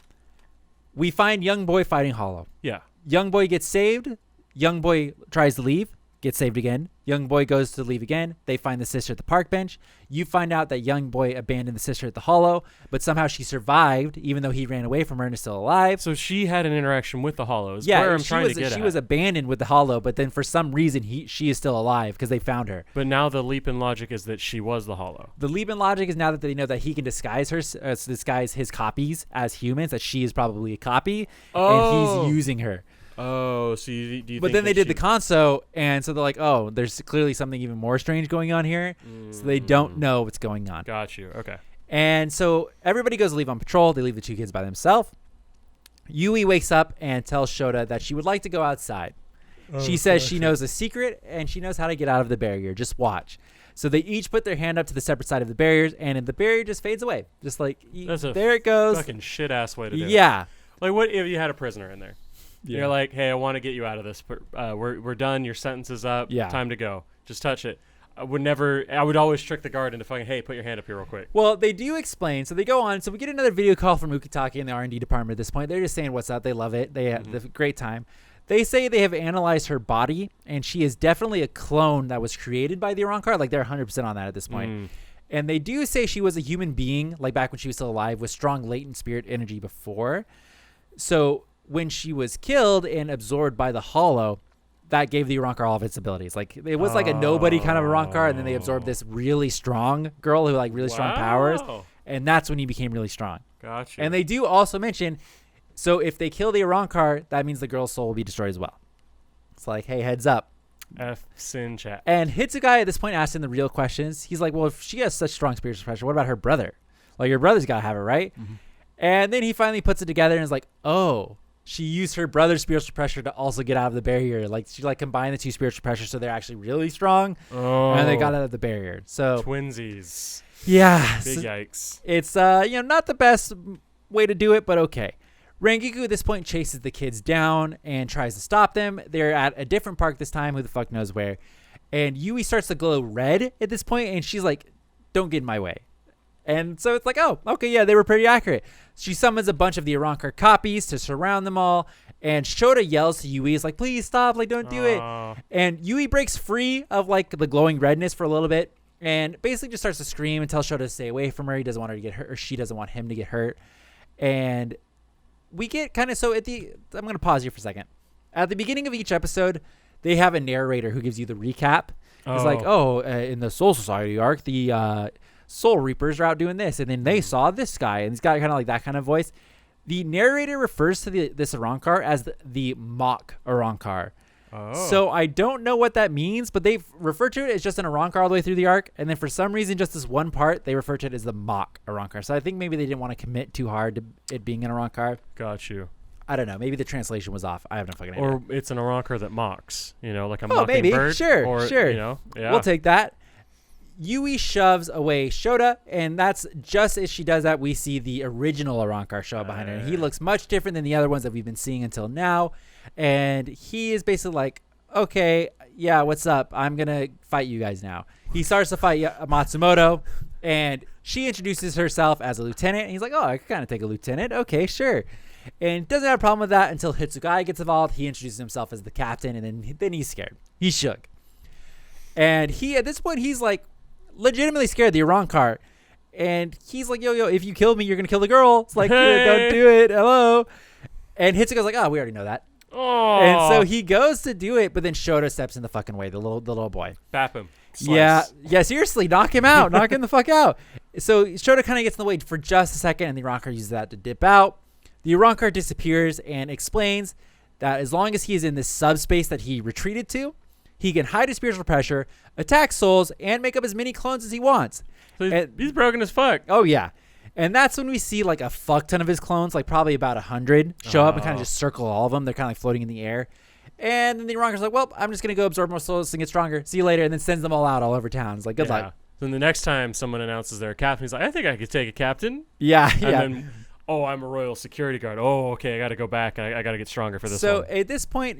We find Young Boy fighting Hollow. Yeah. Young Boy gets saved. Young Boy tries to leave. Gets saved again. Young Boy goes to leave again. They find the sister at the park bench. You find out that Young Boy abandoned the sister at the Hollow, but somehow she survived, even though he ran away from her and is still alive. So she had an interaction with the Hollow. Yeah, she was abandoned with the Hollow, but then for some reason she is still alive because they found her. But now the leap in logic is that she was the Hollow. The leap in logic is now that they know that he can disguise his copies as humans, that she is probably a copy, and he's using her. Oh, so do you think But then they did the conso, and so they're like, oh, there's clearly something even more strange going on here. So they don't know what's going on. Got you. Okay. And so everybody goes to leave on patrol. They leave the two kids by themselves. Yui wakes up and tells Shota that she would like to go outside. She says she knows a secret, and she knows how to get out of the barrier. Just watch. So they each put their hand up to the separate side of the barriers, and the barrier just fades away. Just like, there it goes. Fucking shit-ass way to do it. Yeah. Like, what if you had a prisoner in there? Yeah. You're like, hey, I want to get you out of this. We're done. Your sentence is up. Yeah. Time to go. Just touch it. I would always trick the guard into fucking, hey, put your hand up here real quick. Well, they do explain. So they go on. So we get another video call from Ukitake in the R&D department at this point. They're just saying what's up. They love it. They have a great time. They say they have analyzed her body, and she is definitely a clone that was created by the Iran card. Like, they're 100% on that at this point. And they do say she was a human being, like back when she was still alive, with strong latent spirit energy before. So when she was killed and absorbed by the Hollow, that gave the Arrancar all of its abilities. Like it was like a nobody kind of Arrancar, and then they absorbed this really strong girl who had like really strong powers, and that's when he became really strong. Gotcha. And they do also mention, so if they kill the Arrancar, that means the girl's soul will be destroyed as well. It's like, hey, heads up. Sin chat. And Hitsugai at this point asking the real questions. He's like, well, if she has such strong spiritual pressure, what about her brother? Like, your brother's got to have it, right? Mm-hmm. And then he finally puts it together and is like, oh, she used her brother's spiritual pressure to also get out of the barrier. Like, she like combined the two spiritual pressures so they're actually really strong. Oh. And they got out of the barrier. So twinsies. Yeah. Big yikes. It's not the best way to do it, but okay. Rangiku at this point chases the kids down and tries to stop them. They're at a different park this time. Who the fuck knows where? And Yui starts to glow red at this point, and she's like, don't get in my way. And so it's like, oh, okay, yeah, they were pretty accurate. She summons a bunch of the Arrancar copies to surround them all, and Shota yells to Yui, is like, please stop, like, don't do it. And Yui breaks free of, like, the glowing redness for a little bit, and basically just starts to scream and tell Shota to stay away from her. He doesn't want her to get hurt, or she doesn't want him to get hurt. And we get kind of, I'm going to pause here for a second. At the beginning of each episode, they have a narrator who gives you the recap. It's like, in the Soul Society arc, the Soul Reapers are out doing this, and then they saw this guy, and he's got kind of like that kind of voice. The narrator refers to this Arrancar as the mock Arrancar. So I don't know what that means, but they refer to it as just an Arrancar all the way through the arc, and then for some reason, just this one part, they refer to it as the mock Arrancar. So I think maybe they didn't want to commit too hard to it being an Arrancar. Got you. I don't know. Maybe the translation was off. I have no fucking idea. Or it's an Arrancar that mocks, like a mocking maybe. bird. Sure. Yeah. We'll take that. Yui shoves away Shota, and that's just as she does that, we see the original Arrancar show up behind her. And he looks much different than the other ones that we've been seeing until now. And he is basically like, okay, yeah, what's up? I'm going to fight you guys now. He starts to fight Matsumoto, and she introduces herself as a lieutenant. And he's like, oh, I could kind of take a lieutenant. Okay, sure. And doesn't have a problem with that until Hitsugai gets involved. He introduces himself as the captain, and then he's scared. He's shook. And at this point, he's like legitimately scared, the Arrancar. And he's like, yo, if you kill me, you're going to kill the girl. It's like, hey. Don't do it. Hello. And Hitsugai's like, oh, we already know that. Oh. And so he goes to do it, but then Shota steps in the fucking way, the little boy. Bap him. Slice. Yeah, seriously, knock him out. Knock him the fuck out. So Shota kind of gets in the way for just a second, and the Arrancar uses that to dip out. The Arrancar disappears and explains that as long as he is in this subspace that he retreated to, he can hide his spiritual pressure, attack souls, and make up as many clones as he wants. So he's broken as fuck. Oh, yeah. And that's when we see like a fuck ton of his clones, like probably about 100, show up and kind of just circle all of them. They're kind of like floating in the air. And then the Arrancar's like, well, I'm just going to go absorb more souls and get stronger. See you later. And then sends them all out all over town. It's like, good luck. Then the next time someone announces they're a captain, he's like, I think I could take a captain. Yeah. And then, I'm a royal security guard. Oh, okay, I got to go back. I got to get stronger for this one. So at this point,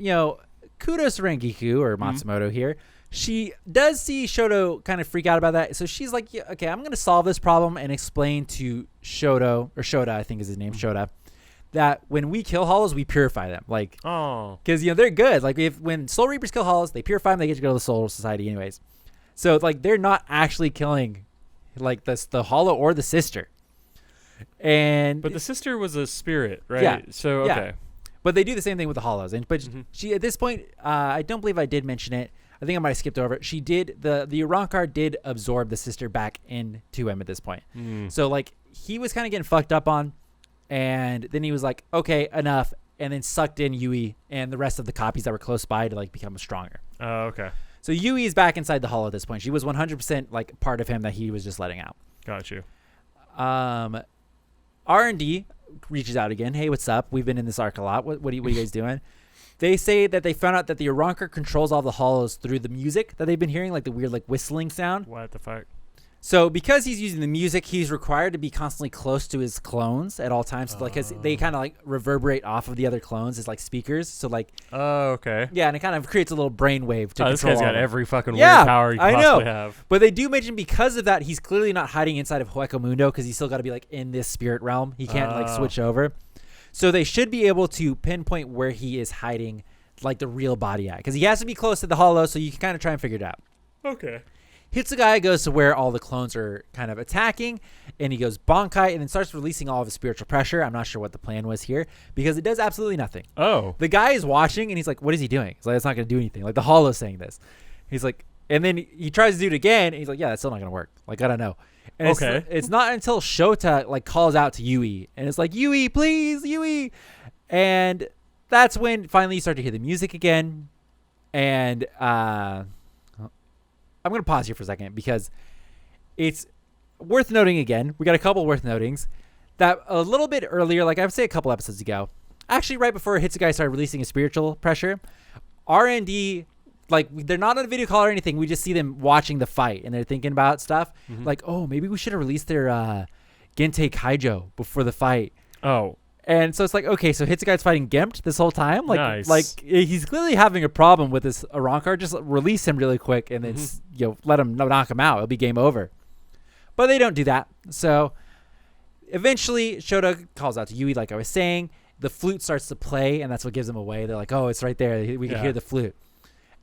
kudos to Rangiku or Matsumoto here. She does see Shoto kind of freak out about that. So she's like, yeah, okay, I'm going to solve this problem and explain to Shota, I think is his name, Shota, that when we kill Hollows, we purify them. Like, because, they're good. Like, when Soul Reapers kill Hollows, they purify them, they get to go to the Soul Society anyways. So, like, they're not actually killing, like, the Hollow or the sister. But the sister was a spirit, right? Yeah. So, okay. Yeah. But they do the same thing with the Hollows. But she, at this point, I don't believe I did mention it. I think I might have skipped over it. She did, the Arrancar did absorb the sister back into him at this point. So, like, he was kind of getting fucked up on, and then he was like, okay, enough, and then sucked in Yui and the rest of the copies that were close by to, like, become stronger. Oh, okay. So Yui is back inside the Hollow at this point. She was 100%, like, part of him that he was just letting out. Got you. R&D reaches out again. Hey, what's up? We've been in this arc a lot. What are you guys doing? They say that they found out that the Arrancar controls all the Hollows through the music that they've been hearing, like the weird, like, whistling sound. What the fuck? So because he's using the music, he's required to be constantly close to his clones at all times. So, like, because they kind of like reverberate off of the other clones as like speakers. So like, okay. Yeah, and it kind of creates a little brainwave to control. This guy's got every fucking weird power you can possibly have. But they do mention because of that, he's clearly not hiding inside of Hueco Mundo because he's still got to be like in this spirit realm. He can't like switch over. So they should be able to pinpoint where he is hiding, like the real body at, because he has to be close to the Hollow. So you can kind of try and figure it out. Okay. Hitsugaya goes to where all the clones are kind of attacking, and he goes Bankai and then starts releasing all of his spiritual pressure. I'm not sure what the plan was here because it does absolutely nothing. Oh. The guy is watching, and he's like, what is he doing? He's like, it's not going to do anything. Like, the Hollow's saying this. He's like, and then he tries to do it again, and he's like, yeah, that's still not going to work. Like, I don't know. And Okay. It's not until Shota, like, calls out to Yui, and it's like, Yui, please, Yui. And that's when finally you start to hear the music again. And I'm going to pause here for a second because it's worth noting again. We got a couple worth notings that a little bit earlier, like I would say a couple episodes ago, actually right before Hitsugaya started releasing his spiritual pressure, R&D, like they're not on a video call or anything. We just see them watching the fight and they're thinking about stuff like, oh, maybe we should have released their Gentei Kaijo before the fight. Oh. And so it's like, okay, so Hitsugaya's fighting Gempt this whole time. Like, Nice. like he's clearly having a problem with this Arankar. Just release him really quick and then let him knock him out. It'll be game over. But they don't do that. So eventually Shota calls out to Yui, like I was saying. The flute starts to play, and that's what gives them away. They're like, oh, it's right there. We can hear the flute.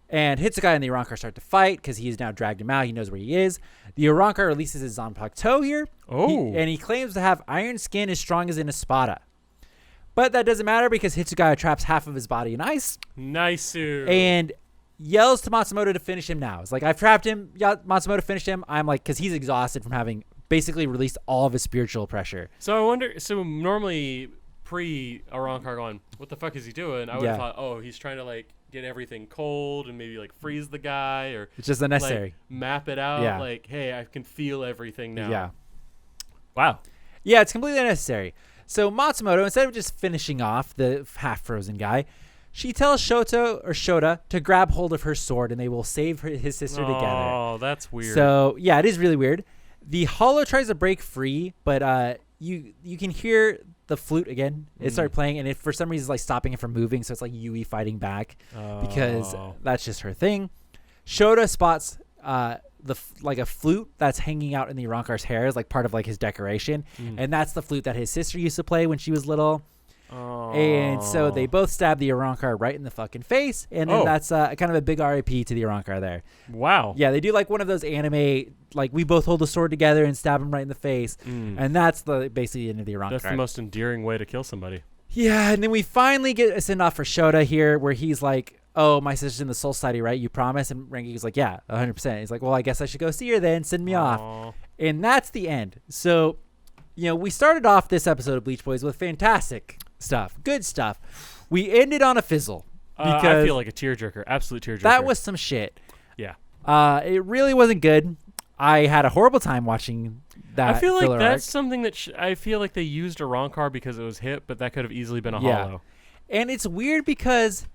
And Hitsugaya and the Arankar start to fight because he's now dragged him out. He knows where he is. The Arankar releases his Zanpakuto here. Oh. And he claims to have iron skin as strong as an Espada. But that doesn't matter because Hitsugaya traps half of his body in ice. Nice. And yells to Matsumoto to finish him now. It's like, I've trapped him. Yeah, Matsumoto finished him. I'm like, because he's exhausted from having basically released all of his spiritual pressure. So I wonder, so normally pre-Arankar going, what the fuck is he doing? I would have thought, oh, he's trying to like get everything cold and maybe like freeze the guy or it's just unnecessary. Like, map it out. Yeah. Like, hey, I can feel everything now. Yeah. Wow. Yeah, it's completely unnecessary. So Matsumoto, instead of just finishing off the half-frozen guy, she tells Shota to grab hold of her sword and they will save his sister together. Oh, that's weird. So, yeah, it is really weird. The Hollow tries to break free, but you can hear the flute again. It started playing, and it for some reason is like stopping it from moving, so it's like Yui fighting back because that's just her thing. Shota spots like a flute that's hanging out in the Arankar's hair as like part of like his decoration, and that's the flute that his sister used to play when she was little. And so they both stab the Arankar right in the fucking face, and then that's kind of a big RIP to the Arankar there. Wow. Yeah, they do like one of those anime, like we both hold the sword together and stab him right in the face, and that's basically the end of the Arankar. That's the most endearing way to kill somebody. Yeah, and then we finally get a send-off for Shota here, where he's like, oh, my sister's in the Soul Society, right? You promise? And Rangiku's like, yeah, 100%. He's like, well, I guess I should go see her then. Send me off. And that's the end. So, we started off this episode of Bleach Boys with fantastic stuff. Good stuff. We ended on a fizzle. Because I feel like a tearjerker. Absolute tearjerker. that was some shit. Yeah. It really wasn't good. I had a horrible time watching that. I feel like that's arc. something that I feel like they used a Rancor because it was hit, but that could have easily been a Hollow. And it's weird because,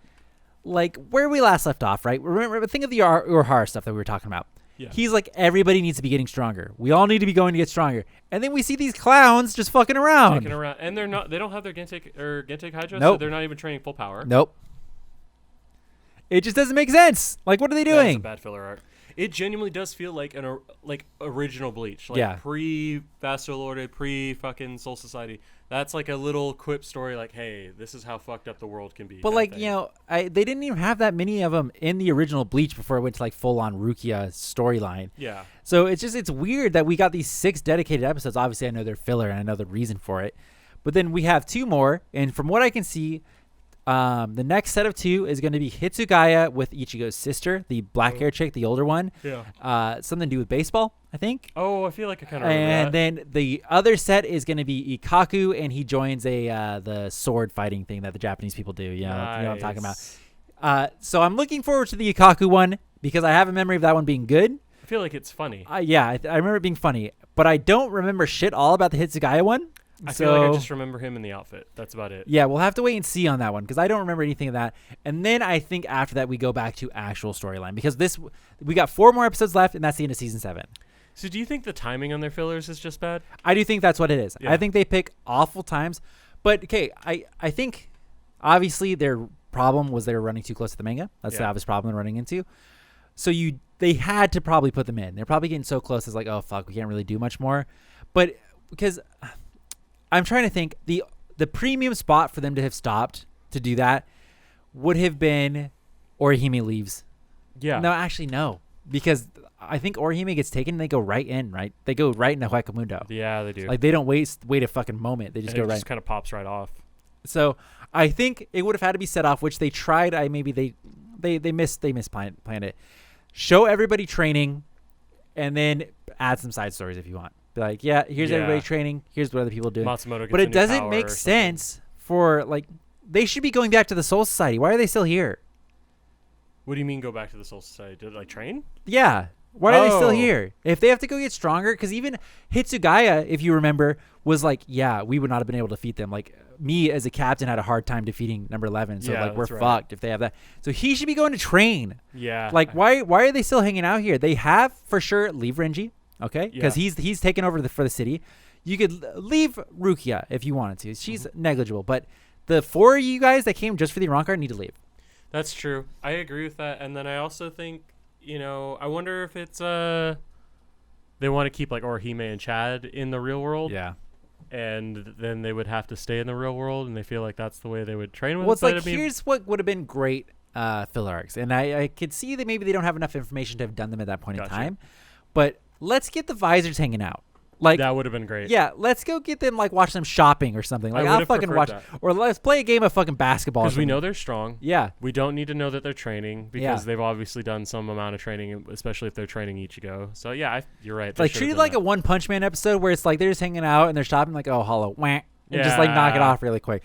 like, where we last left off, right? Remember, think of the Urahara stuff that we were talking about. Yeah. He's like, everybody needs to be getting stronger. We all need to be going to get stronger. And then we see these clowns just fucking around. And they don't have their Gentei Kaijo, Nope. so they're not even training full power. Nope. It just doesn't make sense. Like, what are they That's doing? a bad filler arc. It genuinely does feel like original Bleach, like pre-Vassal Lorde, pre-fucking Soul Society. That's like a little quip story, like, hey, this is how fucked up the world can be. But like, they didn't even have that many of them in the original Bleach before it went to like full-on Rukia storyline. Yeah. So it's weird that we got these 6 dedicated episodes. Obviously, I know they're filler and I know the reason for it. But then we have 2 more, and from what I can see, the next set of 2 is going to be Hitsugaya with Ichigo's sister, the black hair chick, the older one. Yeah. Something to do with baseball, I think. Oh, I feel like I kind of remember And then the other set is going to be Ikaku, and he joins the sword fighting thing that the Japanese people do. You know what I'm talking about. So I'm looking forward to the Ikaku one because I have a memory of that one being good. I feel like it's funny. I remember it being funny, but I don't remember shit all about the Hitsugaya one. I feel like I just remember him in the outfit. That's about it. Yeah, we'll have to wait and see on that one because I don't remember anything of that. And then I think after that we go back to actual storyline because we got 4 more episodes left, and that's the end of season 7. So do you think the timing on their fillers is just bad? I do think that's what it is. Yeah. I think they pick awful times. But, okay, I think obviously their problem was they were running too close to the manga. That's the obvious problem they're running into. So they had to probably put them in. They're probably getting so close, it's like, oh, fuck, we can't really do much more. But because I'm trying to think, the premium spot for them to have stopped to do that would have been Orihime leaves. Yeah. No, actually, no. Because I think Orihime gets taken and they go right in, right? They go right into Huecamundo. Yeah, they do. Like they don't wait a fucking moment. They just and go it right. just kind of pops right off. So I think it would have had to be set off, which they tried. They missed planned it. Show everybody training, and then add some side stories if you want. Be like, yeah, here's everybody training. Here's what other people are doing. Matsumoto gets But a it new doesn't power make or sense for like they should be going back to the Soul Society. Why are they still here? What do you mean go back to the Soul Society? Did they train? Yeah. Why are they still Oh. here? If they have to go get stronger, because even Hitsugaya, if you remember, was like, yeah, we would not have been able to defeat them. Like me as a captain had a hard time defeating number 11. So Yeah, like we're that's right. fucked if they have that. So he should be going to train. Yeah. Like why are they still hanging out here? They have for sure leave Renji, okay? Because he's taken over for the city. You could leave Rukia if you wanted to. She's negligible, but the 4 of you guys that came just for the Ironcard need to leave. That's true. I agree with that. And then I also think, I wonder if it's they want to keep like Orihime and Chad in the real world. Yeah. And then they would have to stay in the real world, and they feel like that's the way they would train with. Well, it's it. like here's what would have been great filler arcs, and I could see that maybe they don't have enough information to have done them at that point in time, but let's get the Vizards hanging out. Like that would have been great. Yeah, let's go get them like watch them shopping or something. Like I'll fucking watch, or let's play a game of fucking basketball. Because we know they're strong. Yeah, we don't need to know that they're training because they've obviously done some amount of training, especially if they're training Ichigo. So yeah, you're right. It's like treat it like a One Punch Man episode where it's like they're just hanging out and they're shopping, like oh hollow, wah, and just like knock it off really quick.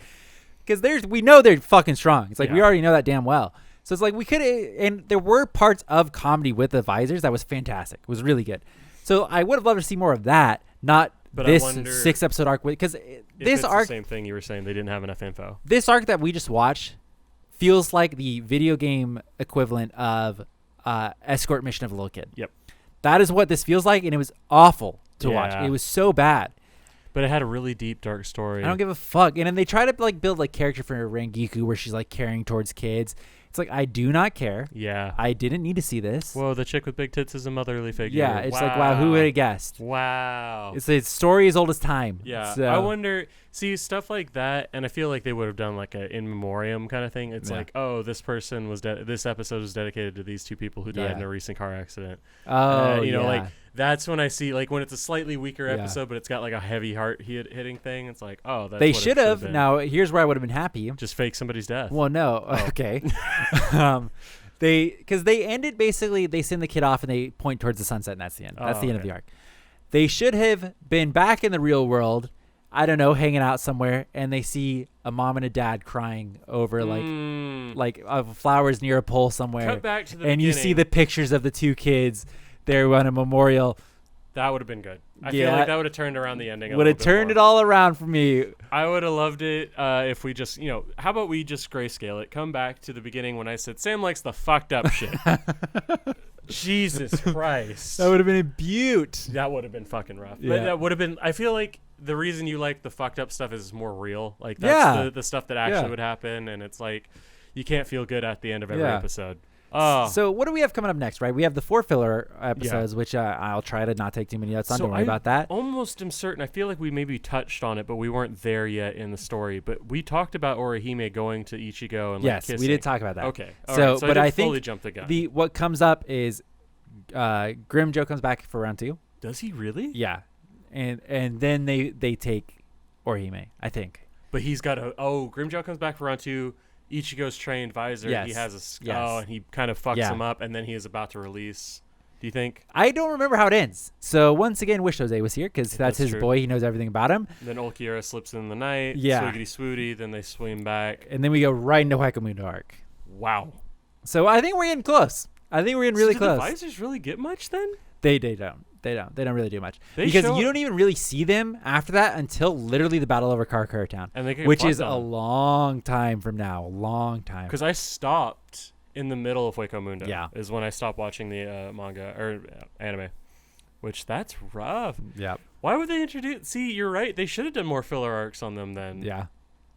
Because we know they're fucking strong. It's like we already know that damn well. So it's like we could, and there were parts of comedy with the Vizards that was fantastic. It was really good. So I would have loved to see more of that, not. But this 6-episode arc, because this arc, the same thing you were saying, they didn't have enough info. This arc that we just watched feels like the video game equivalent of Escort Mission of a Little Kid. Yep, that is what this feels like, and it was awful to watch. It was so bad. But it had a really deep, dark story. I don't give a fuck. And then they try to like build like character for Rangiku, where she's like caring towards kids. It's like I do not care. Yeah, I didn't need to see this. Whoa, the chick with big tits is a motherly figure. Yeah, it's like wow, who would have guessed? Wow, it's a story as old as time. Yeah, so. I wonder. See stuff like that, and I feel like they would have done like a in memoriam kind of thing. It's like, oh, this person was this episode was dedicated to these 2 people who died in a recent car accident. Oh, like that's when I see like when it's a slightly weaker episode, but it's got like a heavy heart hitting thing. It's like, oh, that's they what should have. Now here's where I would have been happy. Just fake somebody's death. Well, no, okay. Because they ended basically, they send the kid off and they point towards the sunset, and that's the end. That's the end of the arc. They should have been back in the real world. I don't know, hanging out somewhere, and they see a mom and a dad crying over like flowers near a pole somewhere. Cut back to the and you see the pictures of the 2 kids. They're on a memorial. That would have been good. I feel like that would have turned around the ending. Would have turned it all around for me. I would have loved it if we just, how about we just grayscale it? Come back to the beginning when I said Sam likes the fucked up shit. Jesus Christ. That would have been a beaut. That would have been fucking rough. Yeah. But that would have been, I feel like the reason you like the fucked up stuff is more real. Like that's the stuff that actually would happen. And it's like, you can't feel good at the end of every episode. Oh. So what do we have coming up next, right? We have the 4 filler episodes, which I'll try to not take too many notes on. Don't worry about that. Almost am certain. I feel like we maybe touched on it, but we weren't there yet in the story. But we talked about Orihime going to Ichigo and yes, kissing. we did talk about that. Okay. So but I fully think jumped the gun. What comes up is Grim Joe comes back for round 2. Does he really? Yeah, and then they take Orihime, I think. But he's got Grimjaw comes back for round 2. Ichigo's trained Vizard. Yes. He has a skull, and he kind of fucks him up, and then he is about to release. Do you think? I don't remember how it ends. So once again, Wish Jose was here because that's his boy. He knows everything about him. Then Ulquiorra slips in the night. Yeah. Swiggity swooty. Then they swim back. And then we go right into Huecamundo arc. Wow. So I think we're getting close. I think we're getting really close. Do the Vizards really get much then? They don't. They don't really do much because you don't even really see them after that until literally the battle over Karakura Town, which is a long time from now. A long time. Because I stopped in the middle of Huecamundo. Yeah, is when I stopped watching the manga or anime, which that's rough. Yeah. Why would they introduce? See, you're right. They should have done more filler arcs on them then. Yeah,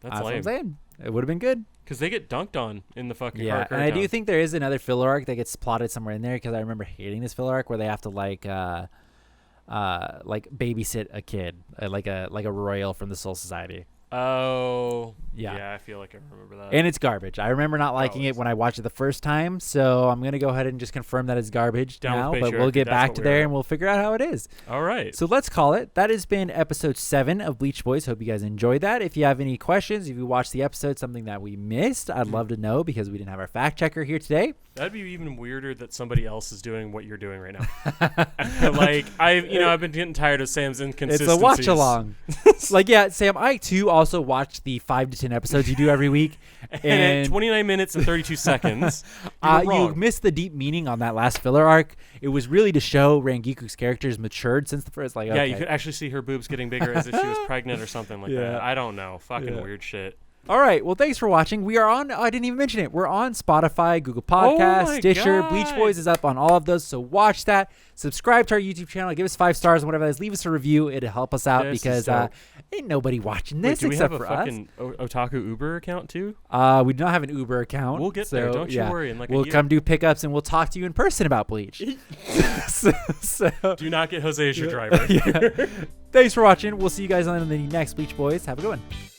that's lame. What I'm saying. It would have been good. Because they get dunked on in the fucking Karakura and I do think there is another filler arc that gets plotted somewhere in there because I remember hating this filler arc where they have to like babysit a kid, like a royal from the Soul Society. Oh. Yeah. Yeah, I feel like I remember that. And it's garbage. I remember not liking it when I watched it the first time, so I'm going to go ahead and just confirm that it's garbage now, but we'll get back to there and we'll figure out how it is. All right. So let's call it. That has been episode 7 of Bleach Boys. Hope you guys enjoyed that. If you have any questions, if you watched the episode, something that we missed, I'd love to know because we didn't have our fact checker here today. That'd be even weirder that somebody else is doing what you're doing right now. Like, I've been getting tired of Sam's inconsistencies. It's a watch along. Like, yeah, Sam, I too also watch the 5 to 10 episodes you do every week. And at 29 minutes and 32 seconds, you missed the deep meaning on that last filler arc. It was really to show Rangiku's character's matured since the first. Like, yeah, you could actually see her boobs getting bigger as if she was pregnant or something like that. I don't know. Fucking weird shit. All right. Well, thanks for watching. We are on, I didn't even mention it. We're on Spotify, Google Podcasts, Stitcher. God. Bleach Boys is up on all of those. So watch that. Subscribe to our YouTube channel. Give us 5 stars and whatever that is. Leave us a review. It'll help us out because ain't nobody watching this except for us. Do we have a fucking Otaku Uber account too? We do not have an Uber account. We'll get there. Don't you worry. In like we'll come do pickups and we'll talk to you in person about Bleach. so do not get Jose as your driver. Thanks for watching. We'll see you guys on the next Bleach Boys. Have a good one.